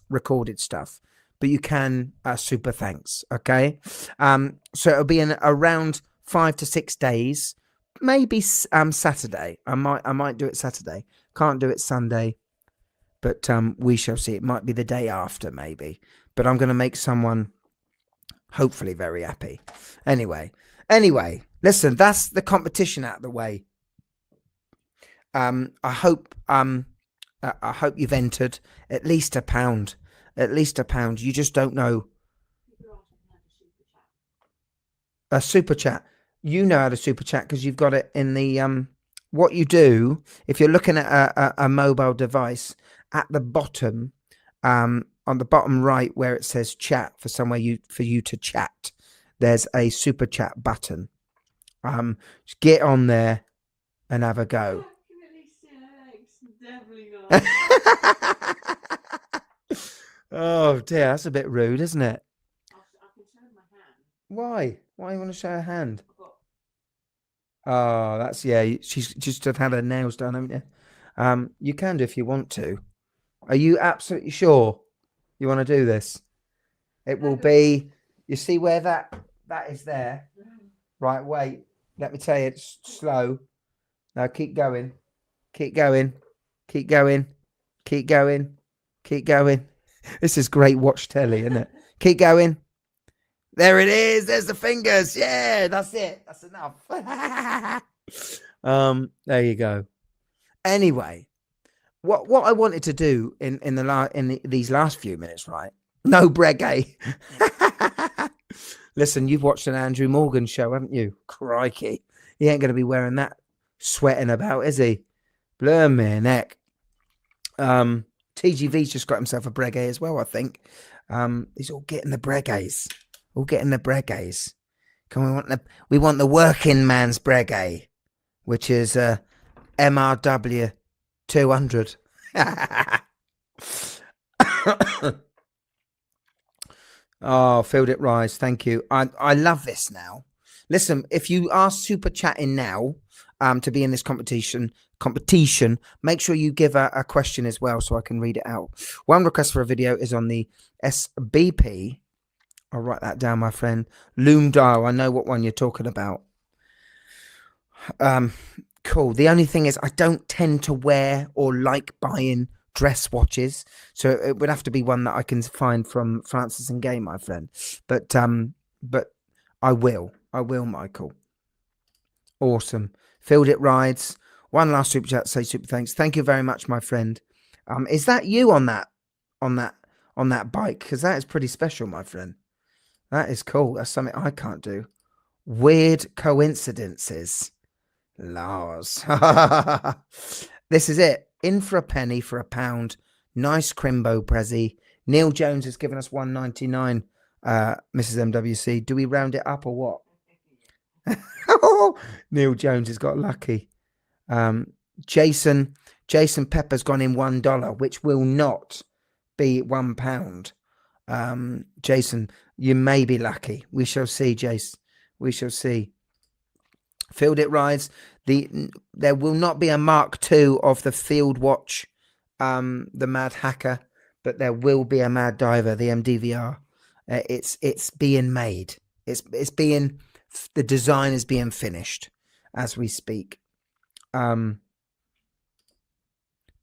recorded stuff, but you can super thanks. Okay. So it'll be in around 5 to 6 days, maybe Saturday. I might do it Saturday. Can't do it Sunday, but we shall see. It might be the day after, maybe. But I'm going to make someone hopefully very happy. Anyway, listen, that's the competition out of the way. I hope you've entered at least £1. At least £1. You just don't know. A super chat. You know how to super chat because you've got it in the what you do if you're looking at a mobile device, at the bottom, on the bottom right where it says chat, for you to chat, there's a super chat button. Just get on there and have a go. Definitely not. Oh dear, that's a bit rude, isn't it? I can show my hand. Why you want to show a hand? Oh, that's she's just have had her nails done, haven't you? You can do if you want to. Are you absolutely sure you want to do this? It will be. You see where that is there, right? Wait, let me tell you. It's slow. Now keep going, keep going, keep going, keep going, keep going. This is great watch telly, isn't it? Keep going. There it is. There's the fingers. Yeah, that's it. That's enough. There you go. Anyway, what I wanted to do in these last few minutes, right? No bregay. Listen, you've watched an Andrew Morgan show, haven't you? Crikey, he ain't going to be wearing that sweating about, is he? Blur me neck. TGV's just got himself a bregay as well, I think. He's all getting the bregays. All getting the bregays. We want the working man's bregay, which is MRW 200. Oh, Filled It Rise. Thank you. I love this now. Listen, if you are super chatting now to be in this competition, make sure you give a question as well so I can read it out. One request for a video is on the SBP. I'll write that down, my friend. Loom dial. I know what one you're talking about. Cool. The only thing is I don't tend to wear or like buying dress watches, so it would have to be one that I can find from Francis and Gay, my friend. But I will, Michael. Awesome. Filled It Rides. One last super chat to say super thanks. Thank you very much, my friend. Is that you on that bike? Because that is pretty special, my friend. That is cool. That's something I can't do. Weird coincidences. Lars. This is it. In for a penny, for a pound. Nice Crimbo Prezi. Neil Jones has given us $1.99. Mrs. MWC. Do we round it up or what? Neil Jones has got lucky. Jason Pepper's gone in $1, which will not be £1. Jason, you may be lucky. We shall see, Jace. We shall see. Filled It Rides. There will not be a Mark II of the Field Watch, the Mad Hacker, but there will be a Mad Diver, the MDVR. It's being made. It's being, the design is being finished as we speak.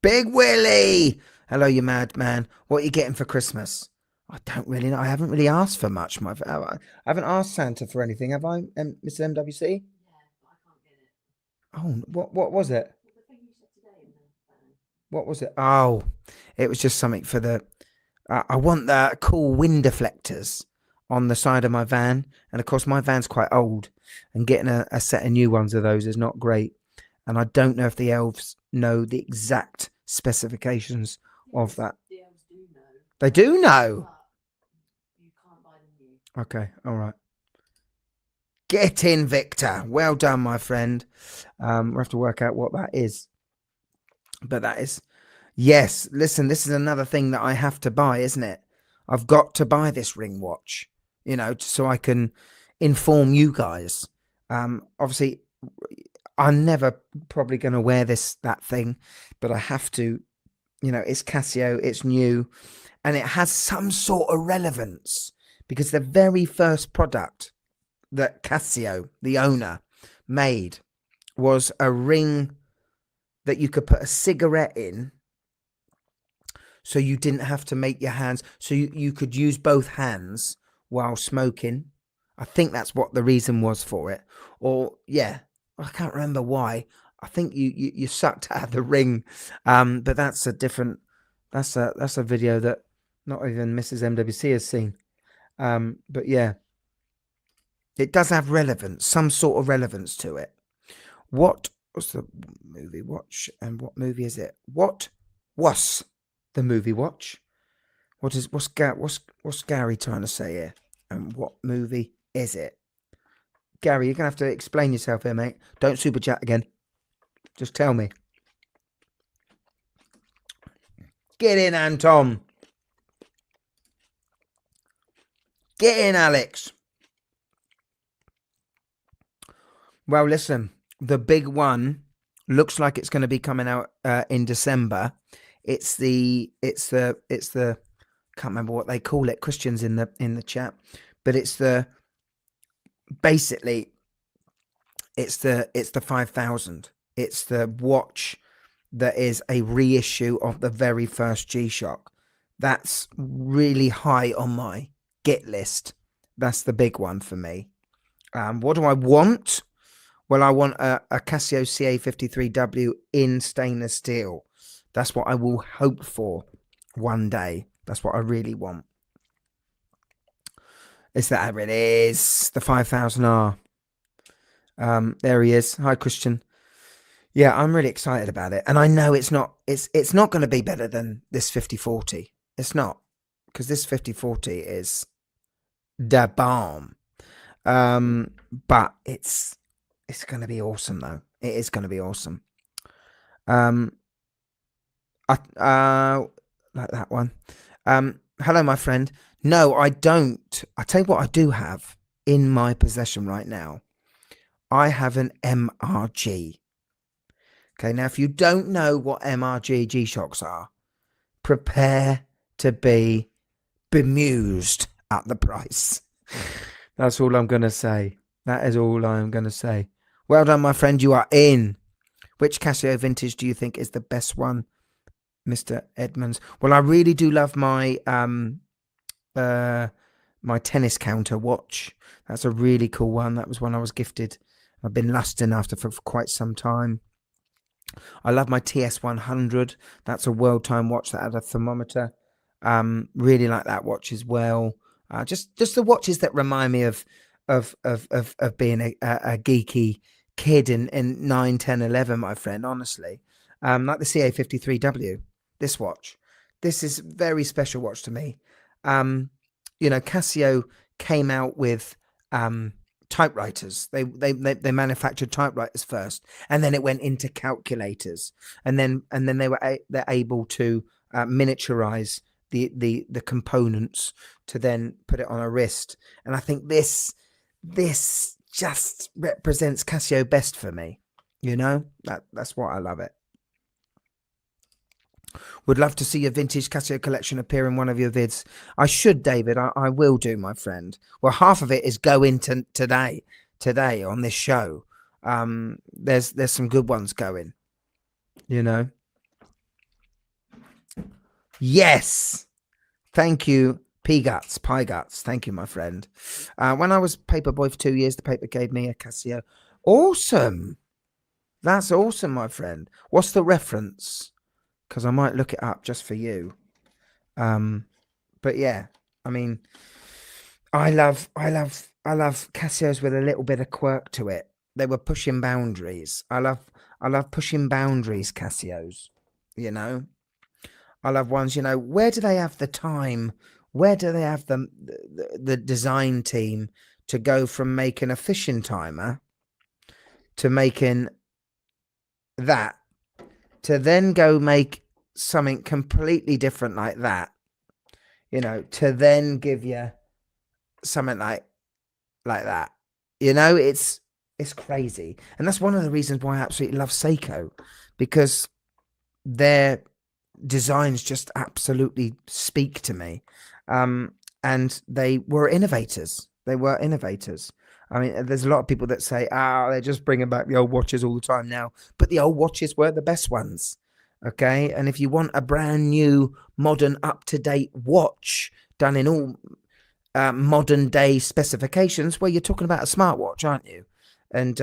Big Willie, hello, you mad man. What are you getting for Christmas? I don't really know. I haven't really asked for much. I haven't asked Santa for anything, have I, Mr. MWC? Yeah, but I can't get it. Oh, what was it? The thing you said today in the phone. What was it? Oh, it was just something for the. I want the cool wind deflectors on the side of my van, and of course my van's quite old, and getting a set of new ones of those is not great. And I don't know if the elves know the exact specifications of that. The elves do know. They do know. But you can't buy them new. Okay, all right. Get in, Victor. Well done, my friend. We'll have to work out what that is. But that is, yes, listen, this is another thing that I have to buy, isn't it? I've got to buy this ring watch, so I can inform you guys. Obviously, I'm never probably going to wear that thing, but I have to, it's Casio, it's new, and it has some sort of relevance because the very first product that Casio, the owner, made was a ring that you could put a cigarette in, so you didn't have to make your hands, so you could use both hands while smoking. I think that's what the reason was for it. Or yeah, I can't remember why. I think you sucked out the ring, but that's a different. That's a video that not even Mrs. MWC has seen. But yeah, it does have relevance, some sort of relevance to it. What's the movie watch, and what movie is it? What was the movie watch? What's Gary trying to say here? And what movie is it? Gary, you're gonna have to explain yourself here, mate. Don't super chat again. Just tell me. Get in, Anton. Get in, Alex. Well, listen, the big one looks like it's going to be coming out in December. It's the can't remember what they call it. Christians in the chat, but it's basically it's the 5000. It's the watch that is a reissue of the very first G-Shock. That's really high on my get list. That's the big one for me. What do I want? Well, I want a Casio CA53W in stainless steel. That's what I will hope for one day. That's what I really want. Is that how it is? The 5000R. There he is. Hi, Christian. Yeah, I'm really excited about it. And I know it's not going to be better than this 5040. It's not. Because this 5040 is the bomb. But it's going to be awesome, though. It is going to be awesome. Like that one. Hello, my friend. No, I don't. I tell you what I do have in my possession right now. I have an MRG. Okay, now if you don't know what MRG G-Shocks are, prepare to be bemused at the price. That's all I'm going to say. That is all I'm going to say. Well done, my friend. You are in. Which Casio vintage do you think is the best one, Mr. Edmonds? Well, I really do love my my tennis counter watch. That's a really cool one. That was one I was gifted. I've been lusting after for quite some time. I love my TS100. That's a world time watch that had a thermometer. Really like that watch as well. Just the watches that remind me of being a geeky kid in 9, 10, 11, my friend, honestly. Like the CA53W, this watch. This is a very special watch to me. You know, Casio came out with typewriters. They manufactured typewriters first, and then it went into calculators, and then they're able to miniaturize the components to then put it on a wrist. And I think this just represents Casio best for me. You know, that's why I love it. Would love to see your vintage Casio collection appear in one of your vids. I should, David. I will do, my friend. Well, half of it is going to today on this show. There's some good ones going. You know. Yes. Thank you, Pie Guts. Thank you, my friend. When I was paperboy for 2 years, the paper gave me a Casio. Awesome. That's awesome, my friend. What's the reference? Because I might look it up just for you. But yeah, I mean, I love Casios with a little bit of quirk to it. They were pushing boundaries. I love pushing boundaries, Casios. You know, I love ones. You know, where do they have the time? Where do they have the design team to go from making a fishing timer to making that? To then go make something completely different like that, you know, to then give you something like that, you know, it's crazy. And that's one of the reasons why I absolutely love Seiko, because their designs just absolutely speak to me. And they were innovators. I mean, there's a lot of people that say, they're just bringing back the old watches all the time now. But the old watches were the best ones, okay? And if you want a brand new, modern, up-to-date watch done in all modern-day specifications, well, you're talking about a smartwatch, aren't you? And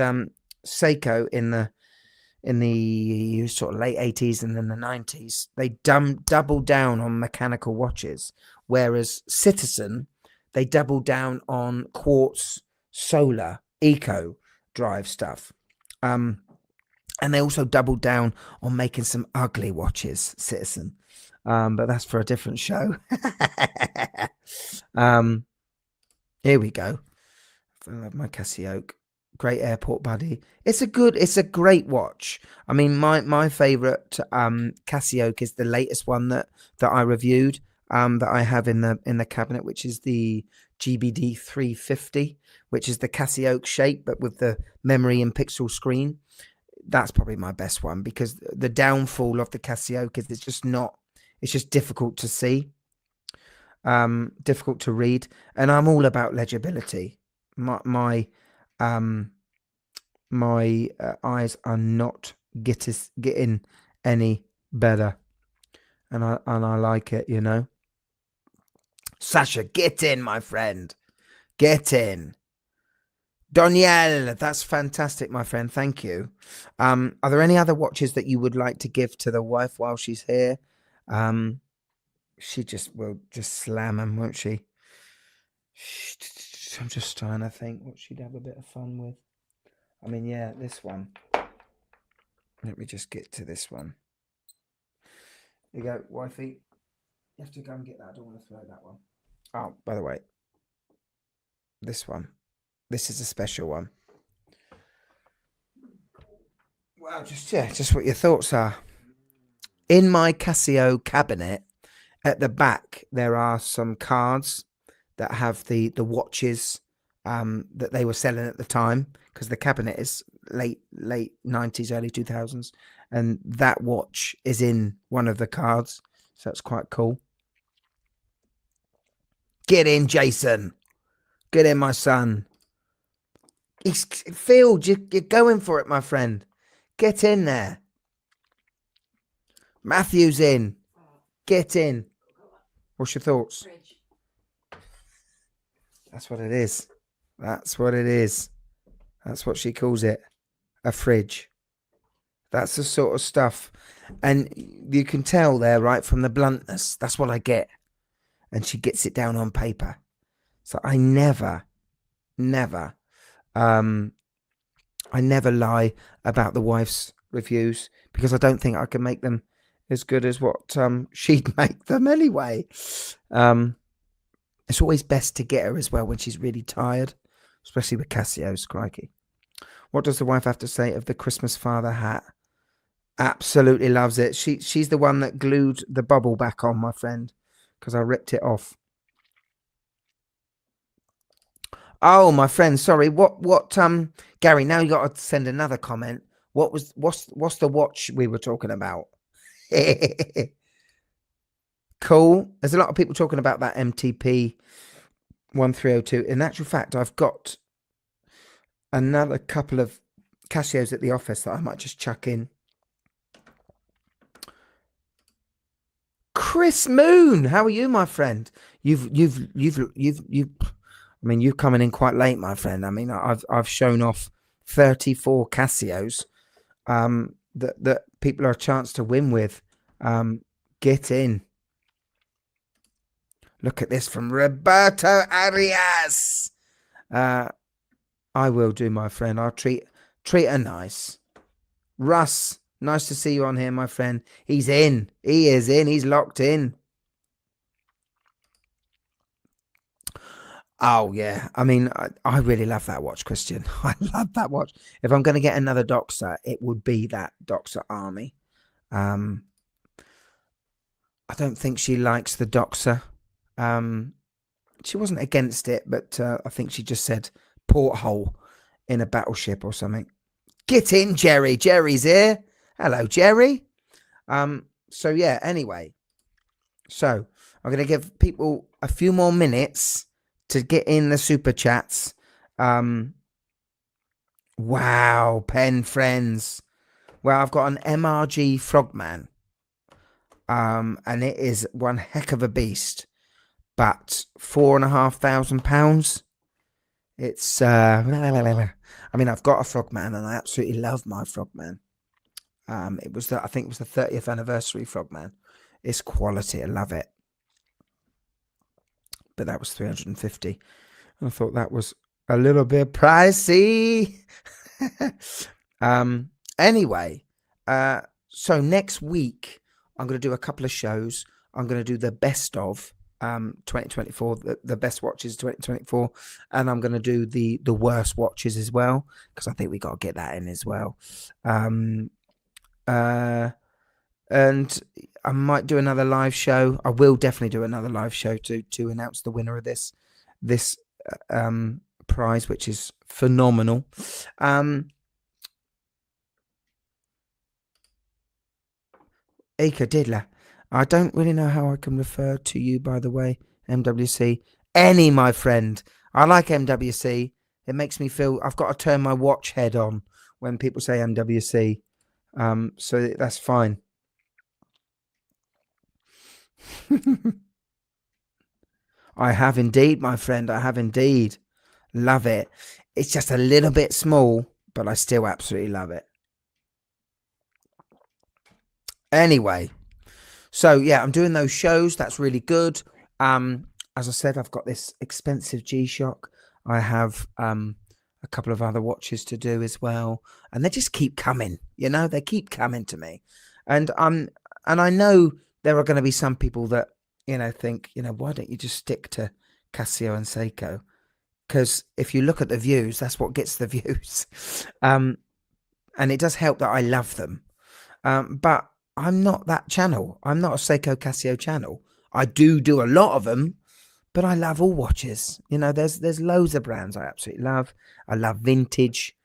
Seiko in the sort of late 80s and then the 90s, they doubled down on mechanical watches, whereas Citizen, they doubled down on quartz, solar, eco drive stuff. And they also doubled down on making some ugly watches, Citizen. But that's for a different show. Here we go. I love my Casio. Great airport buddy. It's a great watch. I mean, my favorite Casio is the latest one that I reviewed, that I have in the cabinet, which is the GBD 350, which is the Casio shape, but with the memory and pixel screen. That's probably my best one, because the downfall of the Casio is it's just difficult to see, difficult to read. And I'm all about legibility. My eyes are not getting any better, and I like it, you know. Sasha, get in, my friend, get in. Danielle, that's fantastic, my friend. Thank you. Are there any other watches that you would like to give to the wife while she's here? She will just slam them, won't she? I'm just trying to think what she'd have a bit of fun with. I mean, yeah, this one. Let me just get to this one. Here you go, wifey. You have to go and get that. I don't want to throw that one. Oh, by the way, this one. This is a special one. Well, just what your thoughts are. In my Casio cabinet, at the back, there are some cards that have the watches that they were selling at the time, because the cabinet is late 90s, early 2000s, and that watch is in one of the cards, so that's quite cool. Get in, Jason. Get in, my son. Phil, you're going for it, my friend. Get in there. Matthew's in. Get in. What's your thoughts? Fridge. That's what it is. That's what it is. That's what she calls it. A fridge. That's the sort of stuff. And you can tell there, right, from the bluntness. That's what I get. And she gets it down on paper. So I never lie about the wife's reviews, because I don't think I can make them as good as what she'd make them anyway. It's always best to get her as well when she's really tired, especially with Casios, crikey. What does the wife have to say of the Christmas father hat? Absolutely loves it. She's the one that glued the bubble back on, my friend, because I ripped it off. Oh, my friend, sorry. What Gary, now you got to send another comment. What's the watch we were talking about? Cool. There's a lot of people talking about that MTP 1302. In actual fact, I've got another couple of Casios at the office that I might just chuck in. Chris Moon, how are you, my friend? You've I mean, you're coming in quite late, my friend. I mean, I've shown off 34 Casios that people are a chance to win with. Get in. Look at this from Roberto Arias. I will do, my friend. I'll treat her nice. Russ, nice to see you on here, my friend. He's in. He is in. He's locked in. Oh, yeah. I mean, I really love that watch, Christian. I love that watch. If I'm going to get another Doxa, it would be that Doxa Army. I don't think she likes the Doxa. She wasn't against it, but I think she just said porthole in a battleship or something. Get in, Jerry. Jerry's here. Hello, Jerry. So, yeah, anyway. So, I'm going to give people a few more minutes to get in the super chats. Wow, pen friends. Well, I've got an MRG Frogman. And it is one heck of a beast. But £4,500. It's I mean, I've got a Frogman and I absolutely love my Frogman. It was I think it was the 30th anniversary Frogman. It's quality, I love it. But that was 350. I thought that was a little bit pricey. Anyway, so next week I'm going to do a couple of shows. I'm going to do the best of 2024, the best watches 2024, and I'm going to do the worst watches as well, because I think we got to get that in as well. And I might do another live show. I will definitely do another live show to announce the winner of this this prize, which is phenomenal. Ika Diddler, I don't really know how I can refer to you, by the way. MWC, any, my friend. I like MWC. It makes me feel I've got to turn my watch head on when people say MWC. So that's fine. I have indeed, my friend. I have indeed. Love it. It's just a little bit small, but I still absolutely love it. Anyway, so yeah, I'm doing those shows. That's really good. As I said, I've got this expensive G-Shock. I have a couple of other watches to do as well, and they just keep coming. You know, they keep coming to me, and I know there are going to be some people that, you know, think, you know, why don't you just stick to Casio and Seiko? Because if you look at the views, that's what gets the views. And it does help that I love them. But I'm not that channel. I'm not a Seiko Casio channel. I do a lot of them, but I love all watches. You know, there's loads of brands I absolutely love. I love vintage.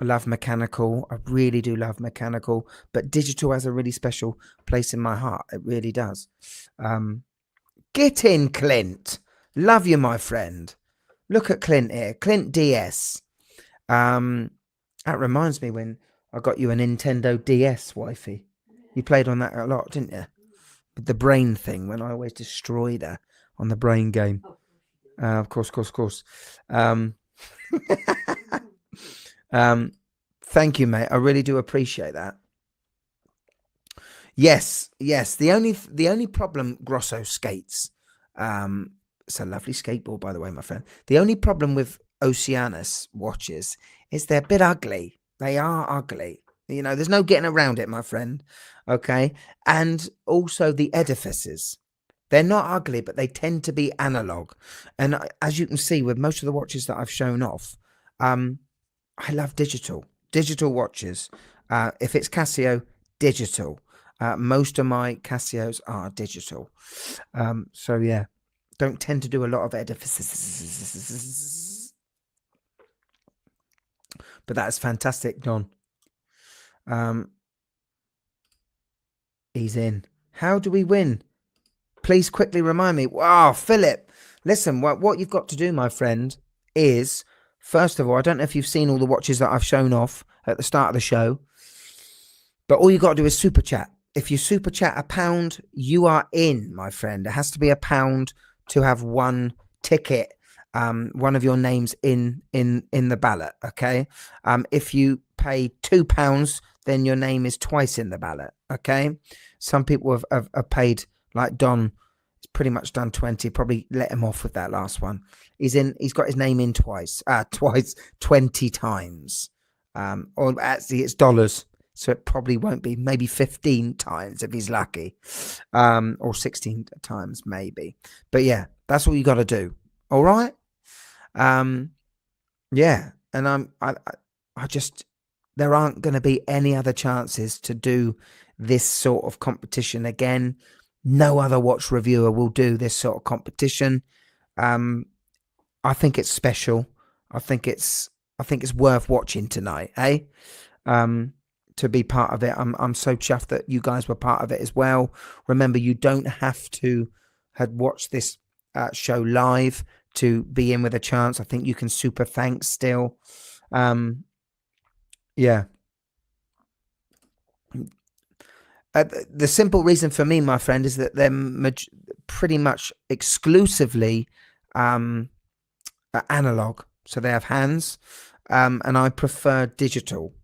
I love mechanical. I really do love mechanical. But digital has a really special place in my heart. It really does. Get in, Clint. Love you, my friend. Look at Clint here. Clint DS. That reminds me when I got you a Nintendo DS, wifey. You played on that a lot, didn't you? With the brain thing, when I always destroyed her on the brain game. Of course. Thank you, mate. I really do appreciate that. Yes. The only problem, Grosso skates. It's a lovely skateboard, by the way, my friend. The only problem with Oceanus watches is they're a bit ugly. They are ugly. You know, there's no getting around it, my friend. Okay. And also the edifices. They're not ugly, but they tend to be analog. And as you can see with most of the watches that I've shown off, I love digital watches. If it's Casio, digital. Most of my Casios are digital. So yeah, don't tend to do a lot of edifices. But that's fantastic, Don. He's in. How do we win? Please quickly remind me. Wow, Philip. Listen, what you've got to do, my friend, is, first of all, I don't know if you've seen all the watches that I've shown off at the start of the show, but all you got to do is super chat. If you super chat £1, you are in, my friend. It has to be £1 to have one ticket, one of your names in the ballot. Okay. If you pay £2, then your name is twice in the ballot. Okay. Some people have paid, like Don. He's pretty much done 20. Probably let him off with that last one. He's got his name in twice, 20 times. Or actually it's dollars. So it probably won't be, maybe 15 times if he's lucky, or 16 times maybe. But yeah, that's all you got to do. All right. Yeah. And I just, there aren't going to be any other chances to do this sort of competition again. No other watch reviewer will do this sort of competition. I think it's special. I think it's worth watching tonight, eh? To be part of it. I'm so chuffed that you guys were part of it as well. Remember, you don't have to have watched this show live to be in with a chance. I think you can super thanks still. Yeah. The simple reason for me, my friend, is that they're pretty much exclusively analog. So they have hands, and I prefer digital.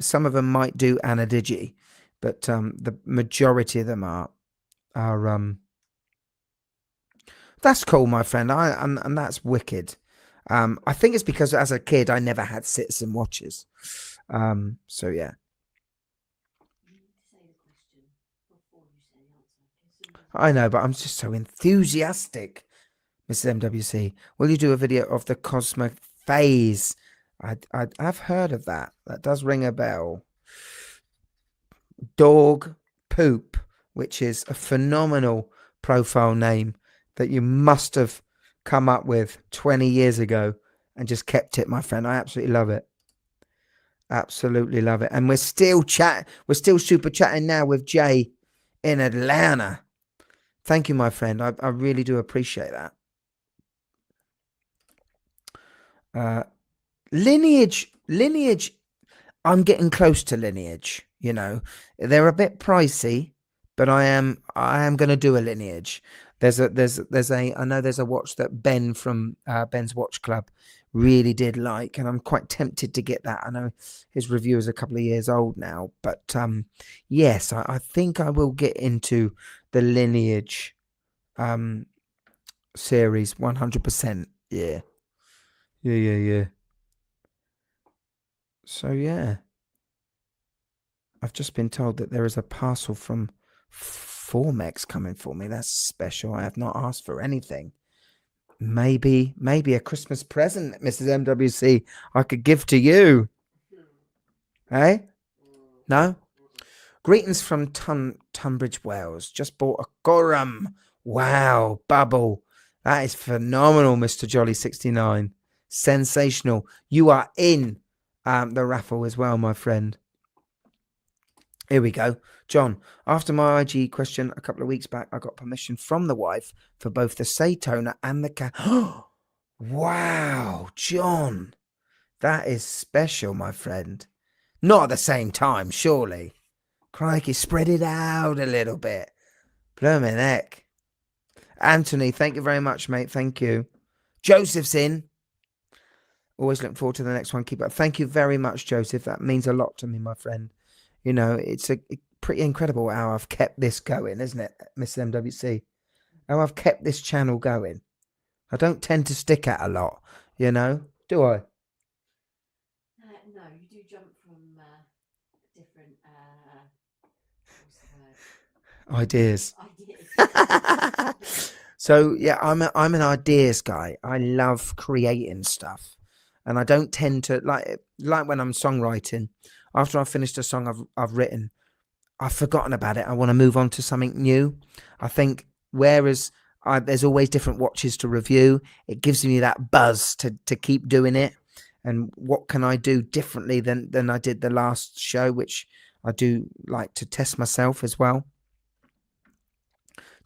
Some of them might do anadigi, but the majority of them are that's cool, my friend. And that's wicked. I think it's because as a kid I never had Citizen watches. So yeah. I know, but I'm just so enthusiastic, Mrs. MWC. Will you do a video of the Cosmo Phase? I've heard of that. That does ring a bell. Dog Poop, which is a phenomenal profile name that you must have come up with 20 years ago and just kept it, my friend. I absolutely love it. Absolutely love it. And we're still super chatting now with Jay in Atlanta. Thank you, my friend. I really do appreciate that. Lineage, I'm getting close to Lineage, you know. They're a bit pricey, but I am going to do a Lineage. I know there's a watch that Ben from Ben's Watch Club really did like, and I'm quite tempted to get that. I know his review is a couple of years old now, but yes, I think I will get into the Lineage series 100%. Yeah. So yeah, I've just been told that there is a parcel from Formex coming for me. That's special. I have not asked for anything. Maybe a Christmas present, Mrs. MWC, I could give to you. Hey? No? Greetings from Tunbridge Wells. Just bought a Gorham. Wow, bubble. That is phenomenal, Mr. Jolly69. Sensational. You are in the raffle as well, my friend. Here we go. John, after my IG question a couple of weeks back, I got permission from the wife for both the Say toner and the Wow, John. That is special, my friend. Not at the same time, surely. Crikey, spread it out a little bit. Blooming heck. Anthony, thank you very much, mate. Thank you. Joseph's in. Always looking forward to the next one. Keep up. Thank you very much, Joseph. That means a lot to me, my friend. You know, it's pretty incredible how I've kept this going, isn't it, Miss MWC? How I've kept this channel going. I don't tend to stick at a lot, you know, do I? No, you do jump from different ideas. So yeah, I'm an ideas guy. I love creating stuff, and I don't tend to like when I'm songwriting. After I've finished a song I've written, I've forgotten about it. I want to move on to something new. I think whereas there's always different watches to review, it gives me that buzz to keep doing it. And what can I do differently than I did the last show, which I do like to test myself as well.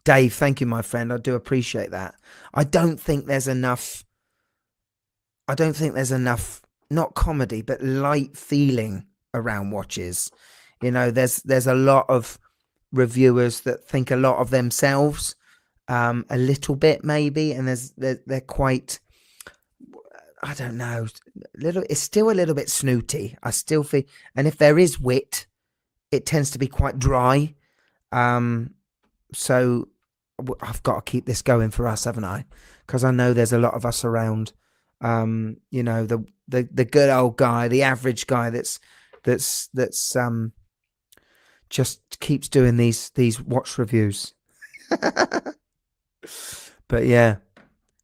Dave, thank you, my friend. I do appreciate that. I don't think there's enough, not comedy, but light feeling around watches. You know, there's a lot of reviewers that think a lot of themselves, a little bit maybe, and they're quite, I don't know, it's still a little bit snooty. I still feel, and if there is wit, it tends to be quite dry. So I've got to keep this going for us, haven't I? Because I know there's a lot of us around. You know, the good old guy, the average guy that's just keeps doing these watch reviews. But yeah,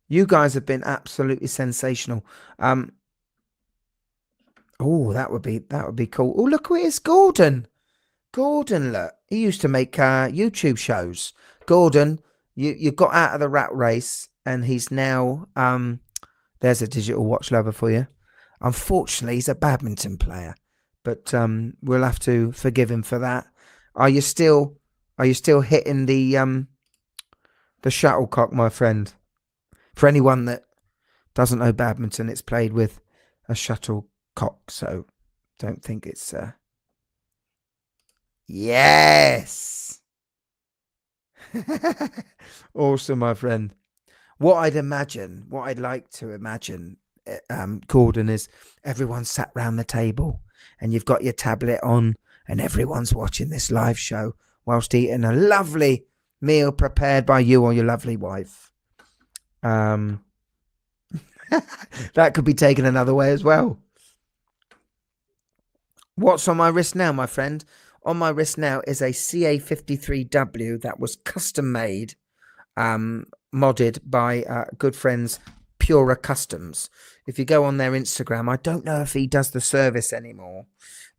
you guys have been absolutely sensational. Oh, that would be cool. Oh, look who it is, Gordon. Gordon, look, he used to make YouTube shows. Gordon, you got out of the rat race, and he's now there's a digital watch lover for you. Unfortunately, he's a badminton player, but we'll have to forgive him for that. Are you still hitting the shuttlecock, my friend? For anyone that doesn't know badminton, it's played with a shuttlecock, so don't think it's yes. Awesome, my friend. What I'd like to imagine, Gordon, is everyone sat round the table and you've got your tablet on and everyone's watching this live show whilst eating a lovely meal prepared by you or your lovely wife. That could be taken another way as well. What's on my wrist now, my friend? On my wrist now is a CA53W that was custom made, modded by good friends Pura Customs. If you go on their Instagram, I don't know if he does the service anymore,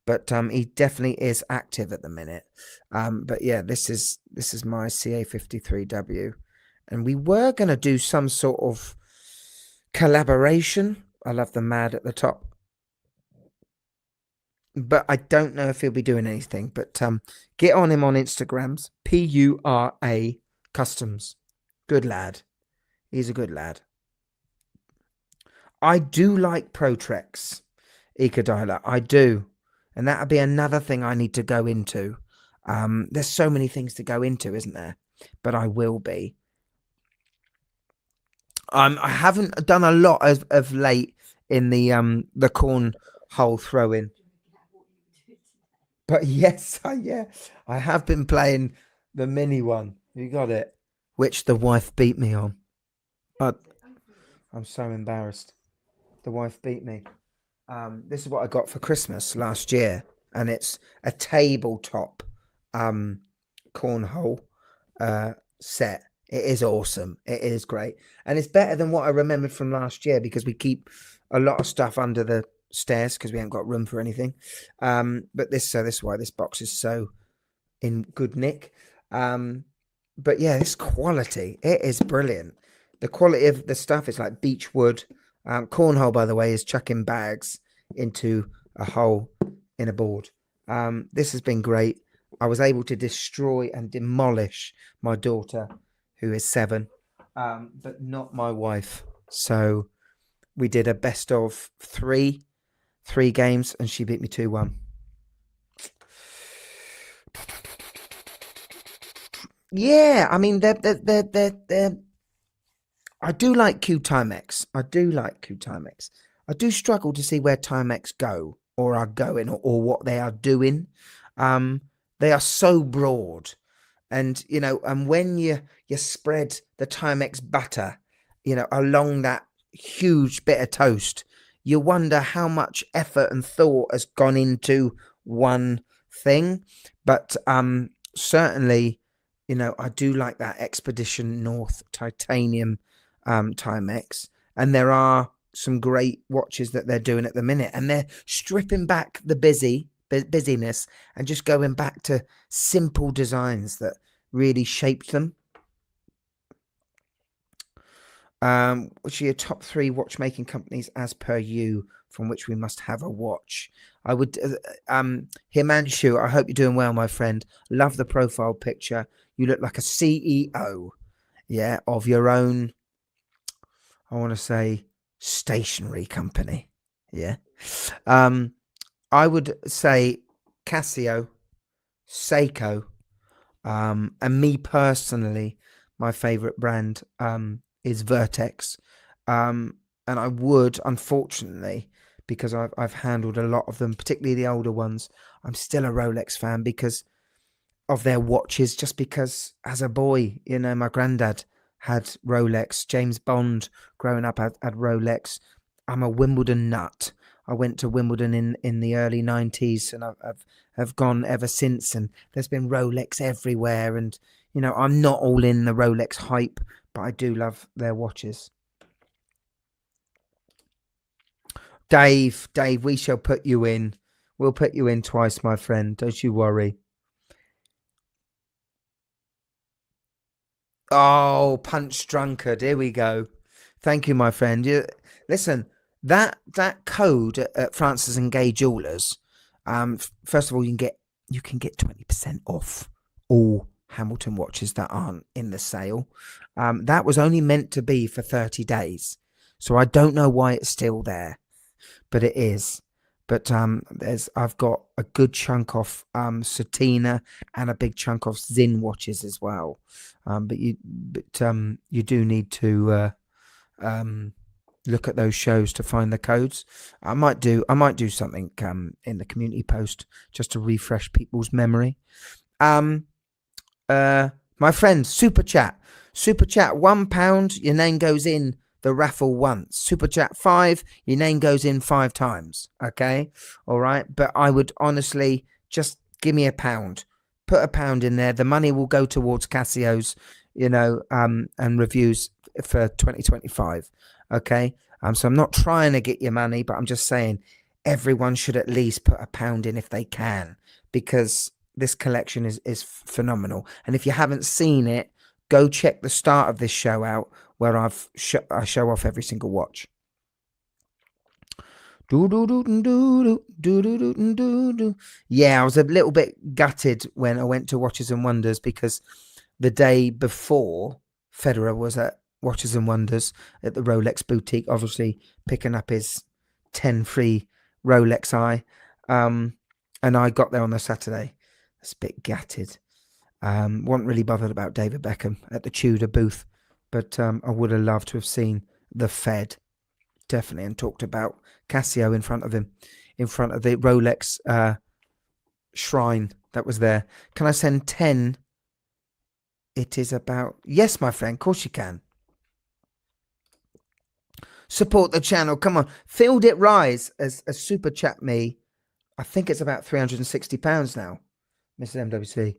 but he definitely is active at the minute. But yeah, this is my CA53W, and we were going to do some sort of Collaboration. I love the mad at the top. But I don't know if he'll be doing anything. But get on him on Instagrams. Pura Customs. Good lad. He's a good lad. I do like Protrex Ecodialer. I do. And that'll be another thing I need to go into. There's so many things to go into, isn't there? But I will be. I haven't done a lot of late in the cornhole throwing. But yes, I have been playing the mini one. You got it? Which the wife beat me on. I'm so embarrassed. The wife beat me. This is what I got for Christmas last year, and it's a tabletop cornhole set. It is awesome. It is great, and it's better than what I remembered from last year because we keep a lot of stuff under the stairs because we haven't got room for anything. But this is why this box is so in good nick. But yeah, this quality, it is brilliant. The quality of the stuff is like beech wood. Cornhole, by the way, is chucking bags into a hole in a board. This has been great. I was able to destroy and demolish my daughter, who is 7, but not my wife. So we did a best of 3 games, and she beat me 2-1. Yeah, I mean, they're I do like Q Timex. I do struggle to see where Timex go or are going or what they are doing. They are so broad, and and when you spread the Timex butter, along that huge bit of toast, you wonder how much effort and thought has gone into one thing. But certainly, I do like that Expedition North titanium Timex, and there are some great watches that they're doing at the minute, and they're stripping back the busyness and just going back to simple designs that really shaped them. Which are your top 3 watchmaking companies as per you from which we must have a watch? I would Himanshu, I hope you're doing well, my friend. Love the profile picture. You look like a CEO, of your own, I want to say, stationery company. I would say Casio, Seiko, and me personally, my favorite brand is Vertex, and I would, unfortunately, because I've handled a lot of them, particularly the older ones, I'm still a Rolex fan because of their watches, just because as a boy, my granddad had Rolex. James Bond growing up had Rolex. I'm a Wimbledon nut. I went to Wimbledon in the early 90s, and I've gone ever since, and there's been Rolex everywhere, and I'm not all in the Rolex hype, but I do love their watches. Dave, we shall put you in. We'll put you in twice, my friend. Don't you worry. Oh, Punch Drunkard. Here we go. Thank you, my friend. Listen, that code at Francis and Gay Jewelers. First of all, you can get 20% off all Hamilton watches that aren't in the sale. That was only meant to be for 30 days. So I don't know why it's still there, but it is. But I've got a good chunk off Satina and a big chunk off Zin watches as well. But you do need to look at those shows to find the codes. I might do something in the community post just to refresh people's memory. My friend, super chat, £1, your name goes in the raffle once. Super chat 5, your name goes in 5 times. Okay, all right. But I would honestly just give me £1. Put £1 in there. The money will go towards Casio's, and reviews for 2025. Okay. So I'm not trying to get your money, but I'm just saying everyone should at least put £1 in if they can, because this collection is phenomenal. And if you haven't seen it, go check the start of this show out where I show off every single watch. Yeah, I was a little bit gutted when I went to Watches and Wonders because the day before Federer was at Watches and Wonders at the Rolex boutique, obviously picking up his 10 free Rolex eye. And I got there on the Saturday. It's a bit gutted. Wasn't really bothered about David Beckham at the Tudor booth, but I would have loved to have seen the Fed, definitely, and talked about Casio in front of him, in front of the Rolex shrine that was there. Can I send 10? It is about... Yes, my friend, of course you can. Support the channel. Come on. Field It Rise as a super chat me. I think it's about £360 now, Mrs. MWC.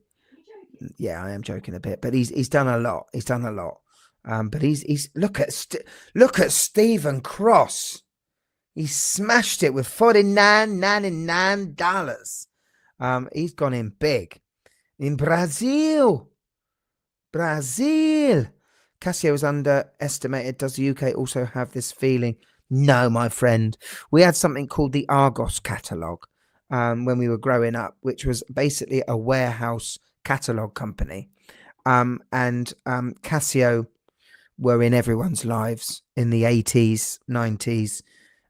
Yeah, I am joking a bit, but he's done a lot. He's done a lot. But he's look at Stephen Cross. He smashed it with $49.99. He's gone in big in Brazil. Casio is underestimated. Does the UK also have this feeling? No, my friend. We had something called the Argos catalogue when we were growing up, which was basically a warehouse catalogue company. And Casio were in everyone's lives in the 80s, 90s,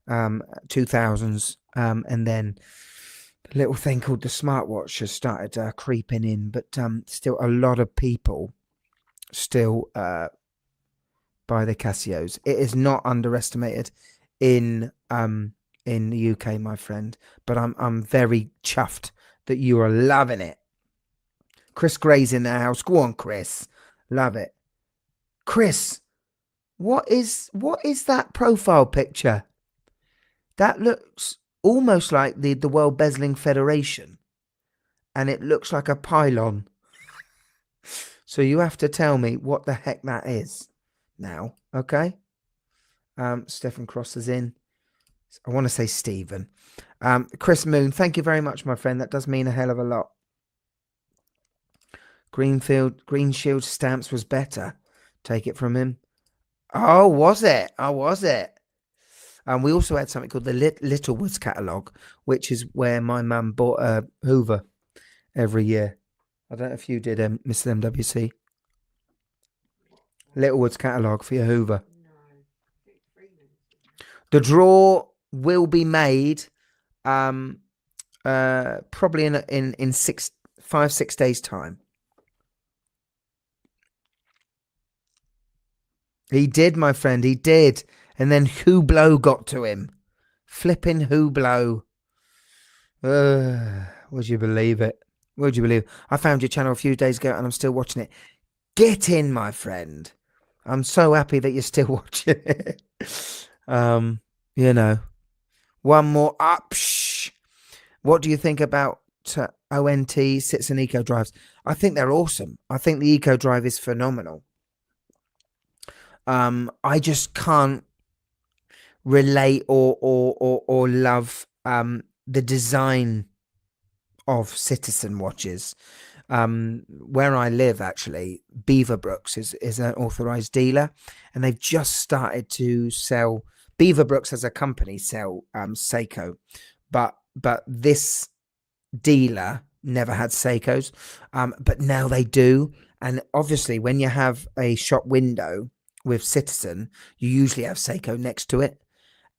2000s. And then a little thing called the smartwatch has started creeping in. But still a lot of people still buy the Casios. It is not underestimated in the UK, my friend. But I'm very chuffed that you are loving it. Chris Gray's in the house. Go on, Chris. Love it. Chris, what is that profile picture? That looks almost like the World Bezeling Federation. And it looks like a pylon. So you have to tell me what the heck that is now, okay? Stephen Cross is in. I want to say Stephen. Chris Moon, thank you very much, my friend. That does mean a hell of a lot. Green Shield stamps was better. Take it from him. Oh, was it? Oh, was it? We also had something called the Littlewoods catalogue, which is where my mum bought a Hoover every year. I don't know if you did, Mr. MWC. Littlewoods catalogue for your Hoover. The draw will be made probably in 5-6 days' time. He did, my friend. He did. And then Hublot got to him. Flipping Hublot. Would you believe it? Would you believe it? I found your channel a few days ago and I'm still watching it. Get in, my friend. I'm so happy that you're still watching it. You know. One more up. Shh. What do you think about ONT sits and eco drives? I think they're awesome. I think the eco drive is phenomenal. I just can't relate or love the design of Citizen watches. Where I live, actually, Beaverbrooks is an authorized dealer, and they've just started to sell. Beaverbrooks as a company sell Seiko, but this dealer never had Seikos, but now they do. And obviously, when you have a shop window with Citizen, you usually have Seiko next to it,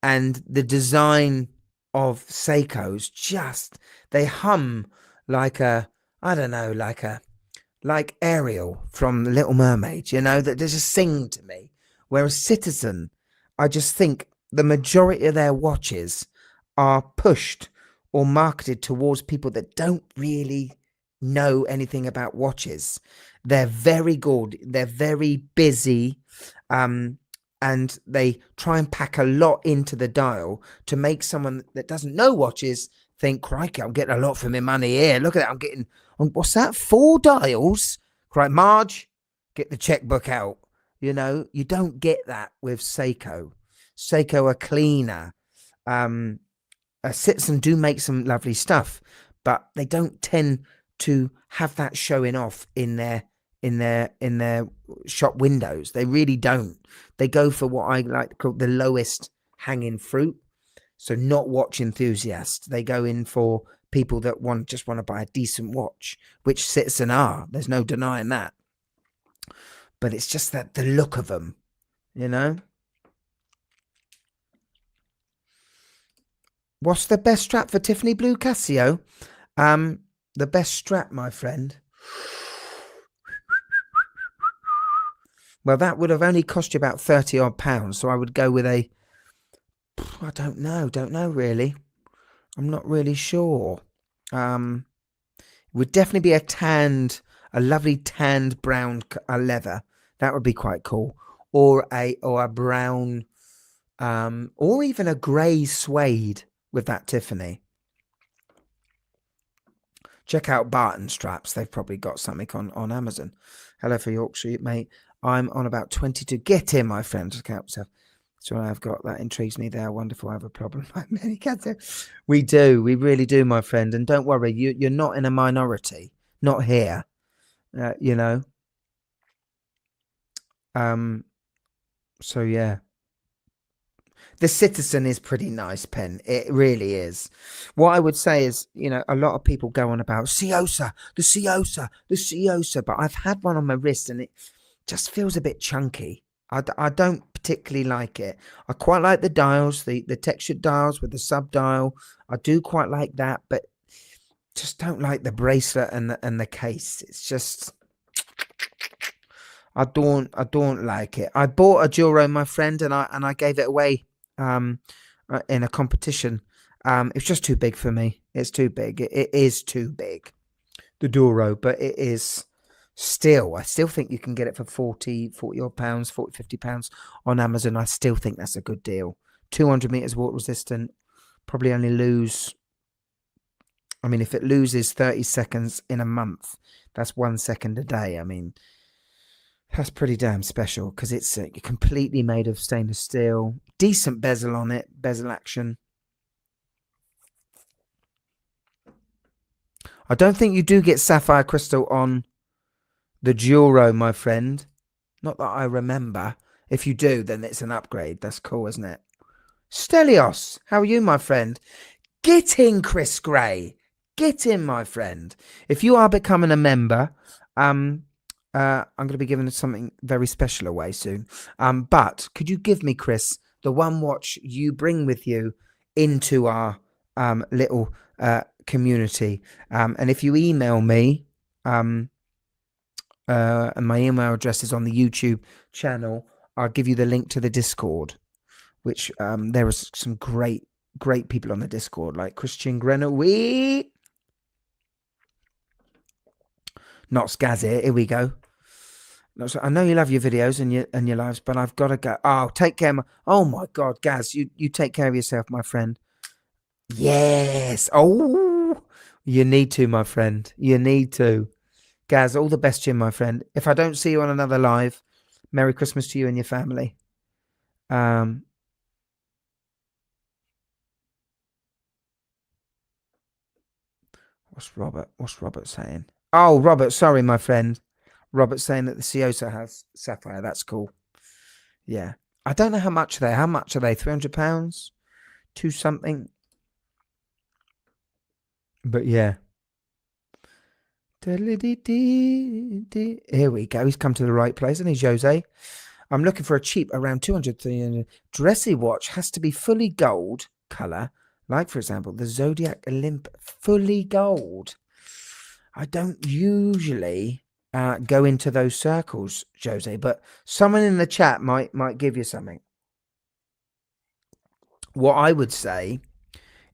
and the design of Seikos just, they hum like a, I don't know, like Ariel from The Little Mermaid, you know, that they just sing to me. Whereas Citizen, I just think the majority of their watches are pushed or marketed towards people that don't really know anything about watches. They're very good. They're very busy. And they try and pack a lot into the dial to make someone that doesn't know watches think, crikey, I'm getting a lot for my money here. Look at that. I'm getting, what's that? 4 dials? Right, Marge, get the checkbook out. You know, you don't get that with Seiko. Seiko are cleaner. Citizen do make some lovely stuff, but they don't tend to have that showing off in their in their shop windows. They really don't. They go for what I like to call the lowest hanging fruit. So not watch enthusiasts. They go in for people that just want to buy a decent watch, which Citizen are. There's no denying that. But it's just that the look of them, you know. What's the best strap for Tiffany Blue Casio? The best strap, my friend. Well, that would have only cost you about 30 odd pounds. So I would go with I don't know really. I'm not really sure. It would definitely be a lovely tanned brown leather. That would be quite cool. Or a brown, or even a grey suede with that Tiffany. Check out Barton straps. They've probably got something on Amazon. Hello for Yorkshire, mate. I'm on about 22. Get in, my friend. Just count myself. So I've got that. Intrigues me. They are wonderful. I have a problem. Many cats. We do. We really do, my friend. And don't worry. You're not in a minority. Not here. You know. So yeah. The Citizen is pretty nice pen. It really is. What I would say is, you know, a lot of people go on about the Ciosa, but I've had one on my wrist and it just feels a bit chunky. I don't particularly like it. I quite like the dials, the textured dials with the sub dial. I do quite like that, but just don't like the bracelet and the case. It's just, I don't like it. I bought a Juro, my friend, and I gave it away in a competition. It's just too big for me. It's too big. It is too big, the Duro, but it is still, I still think you can get it for 40 odd pounds, 50 pounds on Amazon. I still think that's a good deal. 200 meters water resistant, probably only lose, I mean, if it loses 30 seconds in a month, that's 1 second a day. I mean, that's pretty damn special because it's completely made of stainless steel. Decent bezel on it, bezel action. I don't think you do get sapphire crystal on the Juro, my friend. Not that I remember. If you do, then it's an upgrade. That's cool, isn't it? Stelios, how are you, my friend? Get in, Chris Gray. Get in, my friend. If you are becoming a member, I'm going to be giving something very special away soon. But could you give me, Chris, the one watch you bring with you into our little community? And if you email me, and my email address is on the YouTube channel, I'll give you the link to the Discord, which there are some great people on the Discord, like Christian Grenowy. Not Skazzy. Here we go. I know you love your videos and your lives, but I've got to go. Oh, take care. Oh my God, Gaz, you take care of yourself, my friend. Yes. Oh, you need to, my friend. You need to. Gaz, all the best to you, my friend. If I don't see you on another live, Merry Christmas to you and your family. What's Robert saying? Oh, Robert, sorry, my friend. Robert's saying that the Ciosa has sapphire. That's cool. Yeah. I don't know how much are they. How much are they? £300? 2 something? But yeah. Here we go. He's come to the right place, and he's Jose. I'm looking for a cheap, around 200, 300. Dressy watch has to be fully gold color. Like, for example, the Zodiac Olymp, fully gold. I don't usually go into those circles, Jose, but someone in the chat might give you something. What I would say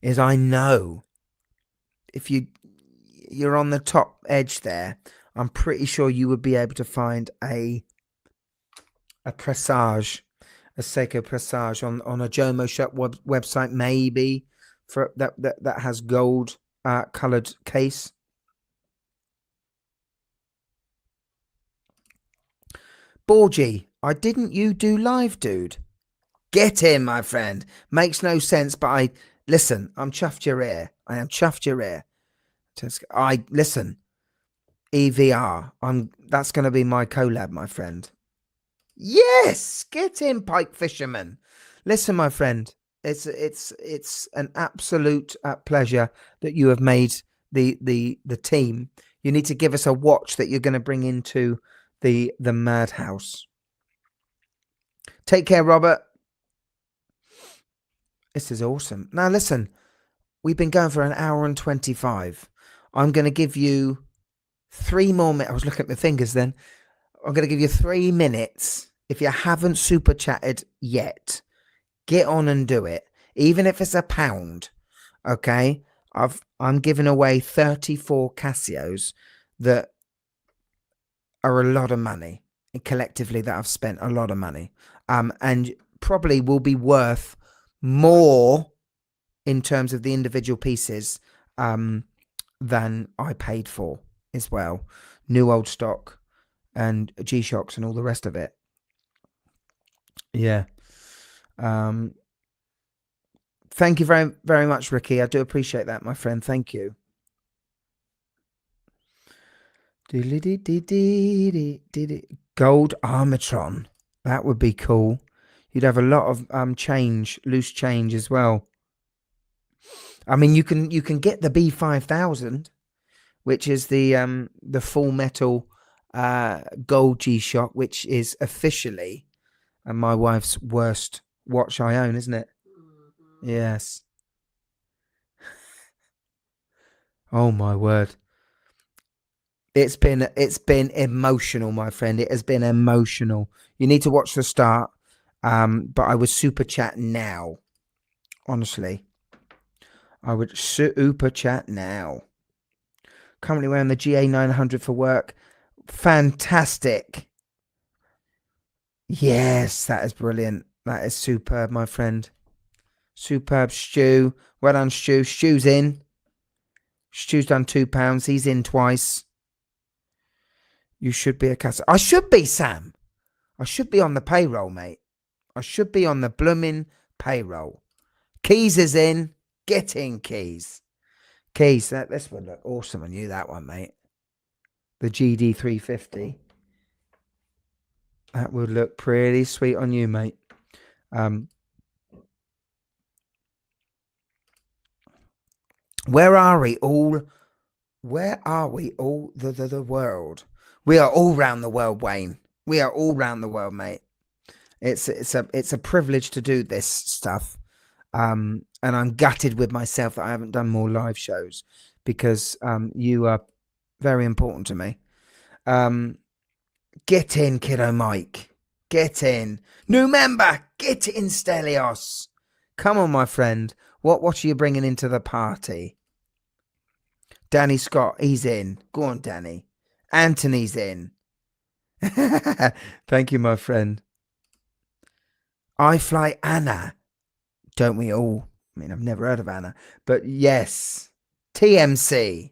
is, I know if you're on the top edge there, I'm pretty sure you would be able to find a Presage, a Seiko Presage on a Jomo Shop website, maybe, for that has gold colored case. Borgie, I didn't you do live, dude? Get in, my friend. Makes no sense, but listen, I'm chuffed your ear. I am chuffed your ear. Listen, EVR. That's going to be my collab, my friend. Yes, get in, pike fisherman. Listen, my friend, it's an absolute pleasure that you have made the team. You need to give us a watch that you're going to bring into the madhouse. Take care, Robert. This is awesome. Now, listen, we've been going for an hour and 25. I'm going to give you 3 more minutes. I was looking at my fingers then. I'm going to give you 3 minutes. If you haven't super chatted yet, get on and do it. Even if it's £1, okay? I'm giving away 34 Casios that are a lot of money. And collectively, that I've spent a lot of money. And probably will be worth more in terms of the individual pieces than I paid for as well. New old stock and G-Shocks and all the rest of it. Yeah. Thank you very, very much, Ricky. I do appreciate that, my friend. Thank you. Gold Armatron. That would be cool. You'd have a lot of change, loose change as well. I mean, you can get the B5000, which is the full metal gold G-Shock, which is officially my wife's worst watch I own, isn't it? Yes. Oh my word. It's been emotional, my friend. It has been emotional. You need to watch the start. But I would super chat now. Honestly. I would super chat now. Currently wearing the GA900 for work. Fantastic. Yes, that is brilliant. That is superb, my friend. Superb. Stu. Well done, Stu. Stu's in. Stu's done £2. He's in twice. You should be a Casio. I should be, Sam. I should be on the payroll, mate. I should be on the blooming payroll. Keys is in. Get in, Keys. Keys, this would look awesome on you, that one, mate. The GD350. That would look pretty sweet on you, mate. Where are we all? Where are we all? The world. We are all round the world, Wayne. We are all round the world, mate. It's a privilege to do this stuff. And I'm gutted with myself that I haven't done more live shows because you are very important to me. Get in, kiddo Mike. Get in. New member. Get in, Stelios. Come on, my friend. What are you bringing into the party? Danny Scott, he's in. Go on, Danny. Anthony's in. Thank you, my friend. I Fly Anna. Don't we all? I mean, I've never heard of Anna. But yes. TMC.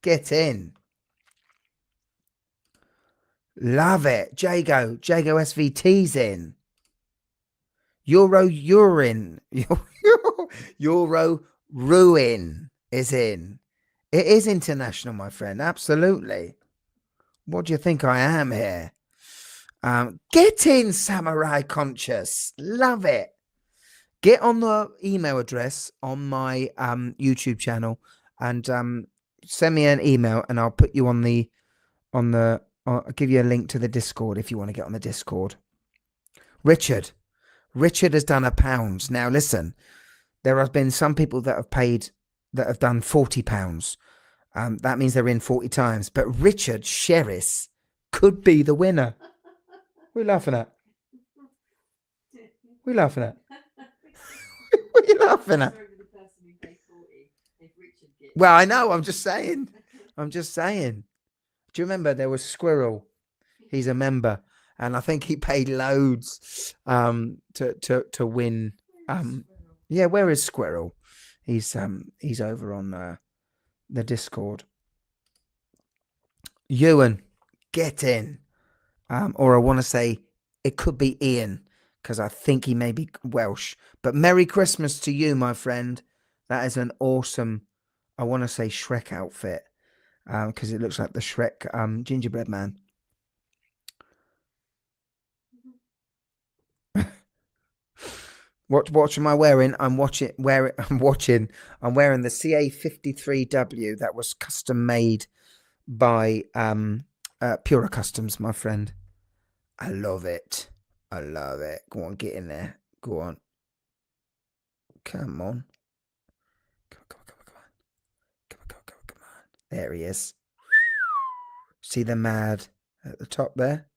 Get in. Love it. Jago SVT's in. Euro Urine. Euro Ruin is in. It is international, my friend. Absolutely. What do you think I am here? Get in, Samurai Conscious. Love it. Get on the email address on my YouTube channel and send me an email and I'll put you I'll give you a link to the Discord if you want to get on the Discord. Richard has done £1. Now listen, there have been some people that have done £40. That means they're in 40 times. But Richard Sherris could be the winner. We're laughing at. We're laughing at. What are you laughing at? Well, I know. I'm just saying. Do you remember there was Squirrel? He's a member, and I think he paid loads to win. Yeah, where is Squirrel? He's over on the Discord. Ewan, get in. Or I want to say it could be Ian because I think he may be Welsh. But Merry Christmas to you, my friend. That is an awesome, I want to say Shrek outfit. because it looks like the Shrek gingerbread man. What watch am I wearing? I'm wearing the CA53W that was custom made by Pura Customs, my friend. I love it. I love it. Go on, get in there. Go on. Come on. Come on. There he is. See the mad at the top there?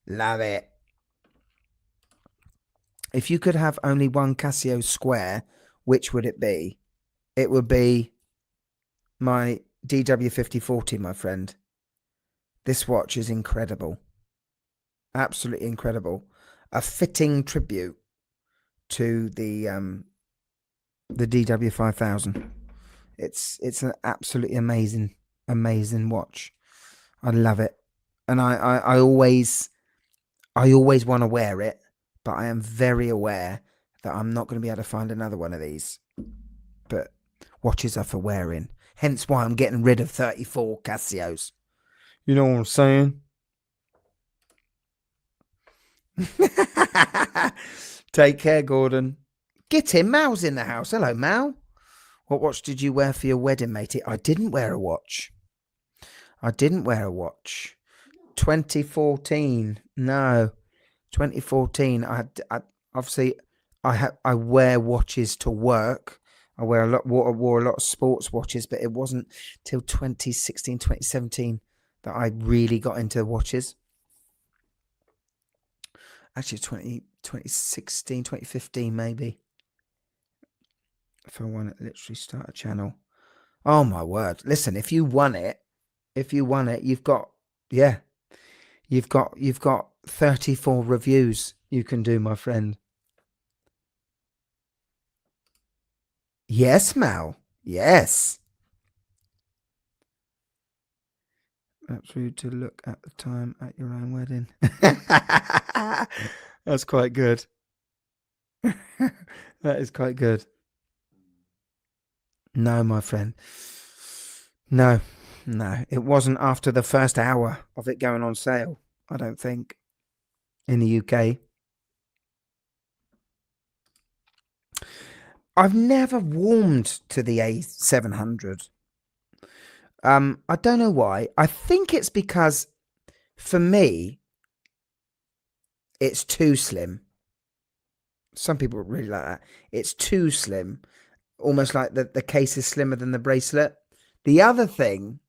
Love it. If you could have only one Casio square, which would it be? It would be my DW5040, my friend. This watch is incredible. Absolutely incredible. A fitting tribute to the DW5000. It's an absolutely amazing watch. I love it. And I always want to wear it, but I am very aware that I'm not going to be able to find another one of these. But watches are for wearing. Hence why I'm getting rid of 34 Casios. You know what I'm saying? Take care, Gordon. Get him. Mal's in the house. Hello, Mal. What watch did you wear for your wedding, matey? I didn't wear a watch. 2014. No. 2014. I wear watches to work. I wore a lot of sports watches, but it wasn't till 2016, 2017 that I really got into watches. Actually, 2016, 2015 maybe. If I want to literally start a channel. Oh my word. Listen, if you won it, you've got 34 reviews you can do, my friend. Yes, Mal. Yes. That's rude to look at the time at your own wedding. That's quite good. That is quite good. No, my friend. No. It wasn't after the first hour of it going on sale, I don't think, in the UK. I've never warmed to the A700. I don't know why. I think it's because, for me, it's too slim. Some people really like that. It's too slim. Almost like the case is slimmer than the bracelet. The other thing,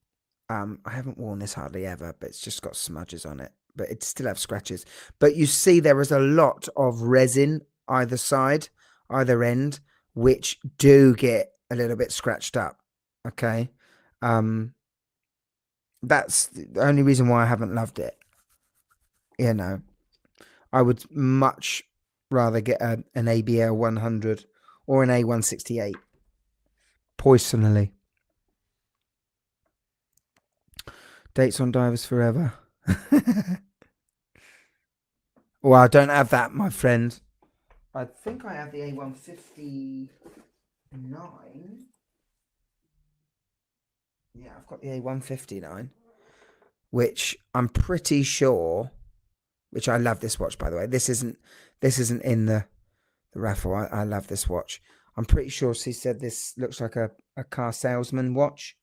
I haven't worn this hardly ever, but it's just got smudges on it. But it still have scratches. But you see there is a lot of resin either side, either end, which do get a little bit scratched up. Okay. That's the only reason why I haven't loved it. You know, I would much rather get an ABL 100 or an A168. Personally. Dates on Divers Forever. Well, I don't have that, my friend. I think I have the A159. Yeah, I've got the A159, which I'm pretty sure, which I love this watch, by the way. This isn't in the raffle. I love this watch. I'm pretty sure she said this looks like a car salesman watch.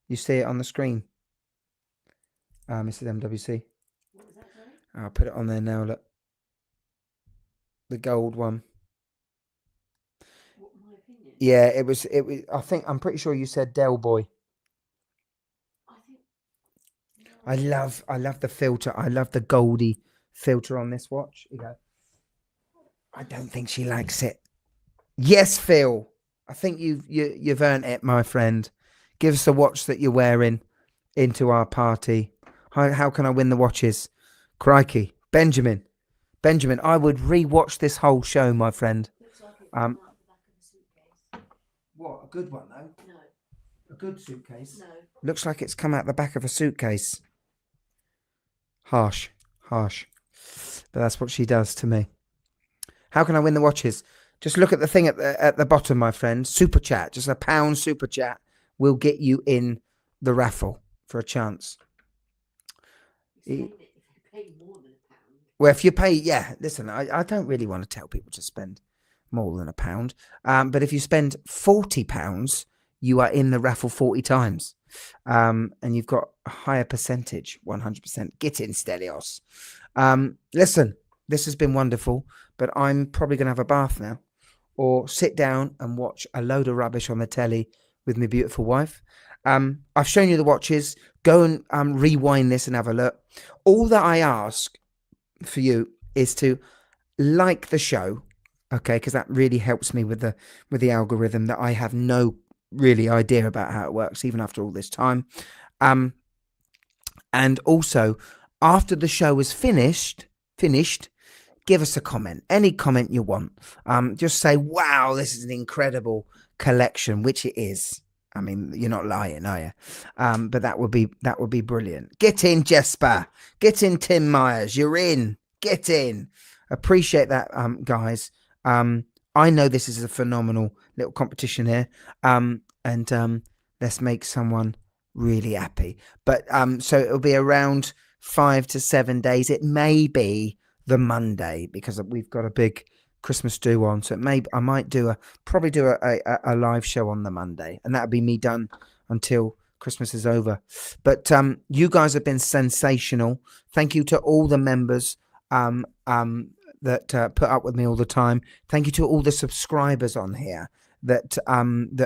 You see it on the screen. Mrs. MWC. What was that, sorry? I'll put it on there now, look. The gold one. What, my opinion? Yeah, it was, I'm pretty sure you said Del Boy. I think. No, I love the filter. I love the goldy filter on this watch. You go. I don't think she likes it. Yes, Phil. I think you've earned it, my friend. Give us the watch that you're wearing into our party. How can I win the watches? Crikey. Benjamin, I would re-watch this whole show, my friend. looks like it came out the back of a suitcase. What? A good one, though? No, A good suitcase? no. Looks like it's come out the back of a suitcase. Harsh. But that's what she does to me. How can I win the watches? Just look at the thing at the bottom, my friend. Super chat. Just a £1 super chat will get you in the raffle for a chance. You spend it if you pay more than £1. Well, if you pay, yeah, listen, I don't really want to tell people to spend more than £1. But if you spend £40, you are in the raffle 40 times. And you've got a higher percentage, 100%. Get in, Stelios. Listen, this has been wonderful, but I'm probably going to have a bath now or sit down and watch a load of rubbish on the telly with my beautiful wife. I've shown you the watches. Go and rewind this and have a look. All that I ask for you is to like the show, okay, because that really helps me with the algorithm that I have no really idea about how it works even after all this time. And also after the show is finished, give us a comment, any comment you want. Just say, wow, this is an incredible collection, which it is. I mean, you're not lying, are you? But that would be brilliant. Get in, Jesper. Get in, Tim Myers. You're in. Get in. Appreciate that, guys. I know this is a phenomenal little competition here. And let's make someone really happy. But so it'll be around 5 to 7 days. It may be the Monday because we've got a big Christmas do on, so I might probably do a live show on the Monday, and that'll be me done until Christmas is over. But you guys have been sensational. Thank you to all the members that put up with me all the time. Thank you to all the subscribers on here that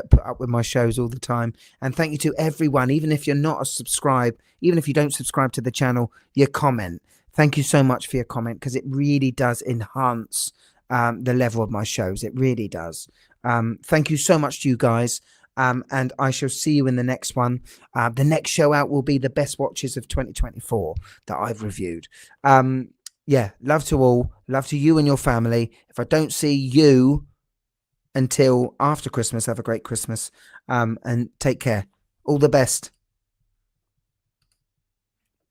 put up with my shows all the time, and thank you to everyone, even if you're not a subscribe, even if you don't subscribe to the channel, your comment. Thank you so much for your comment, because it really does enhance the level of my shows. It really does. Thank you so much to you guys. And I shall see you in the next one. The next show out will be the best watches of 2024 that I've reviewed. Yeah, love to all. Love to you and your family. If I don't see you until after Christmas, have a great Christmas. And take care. All the best.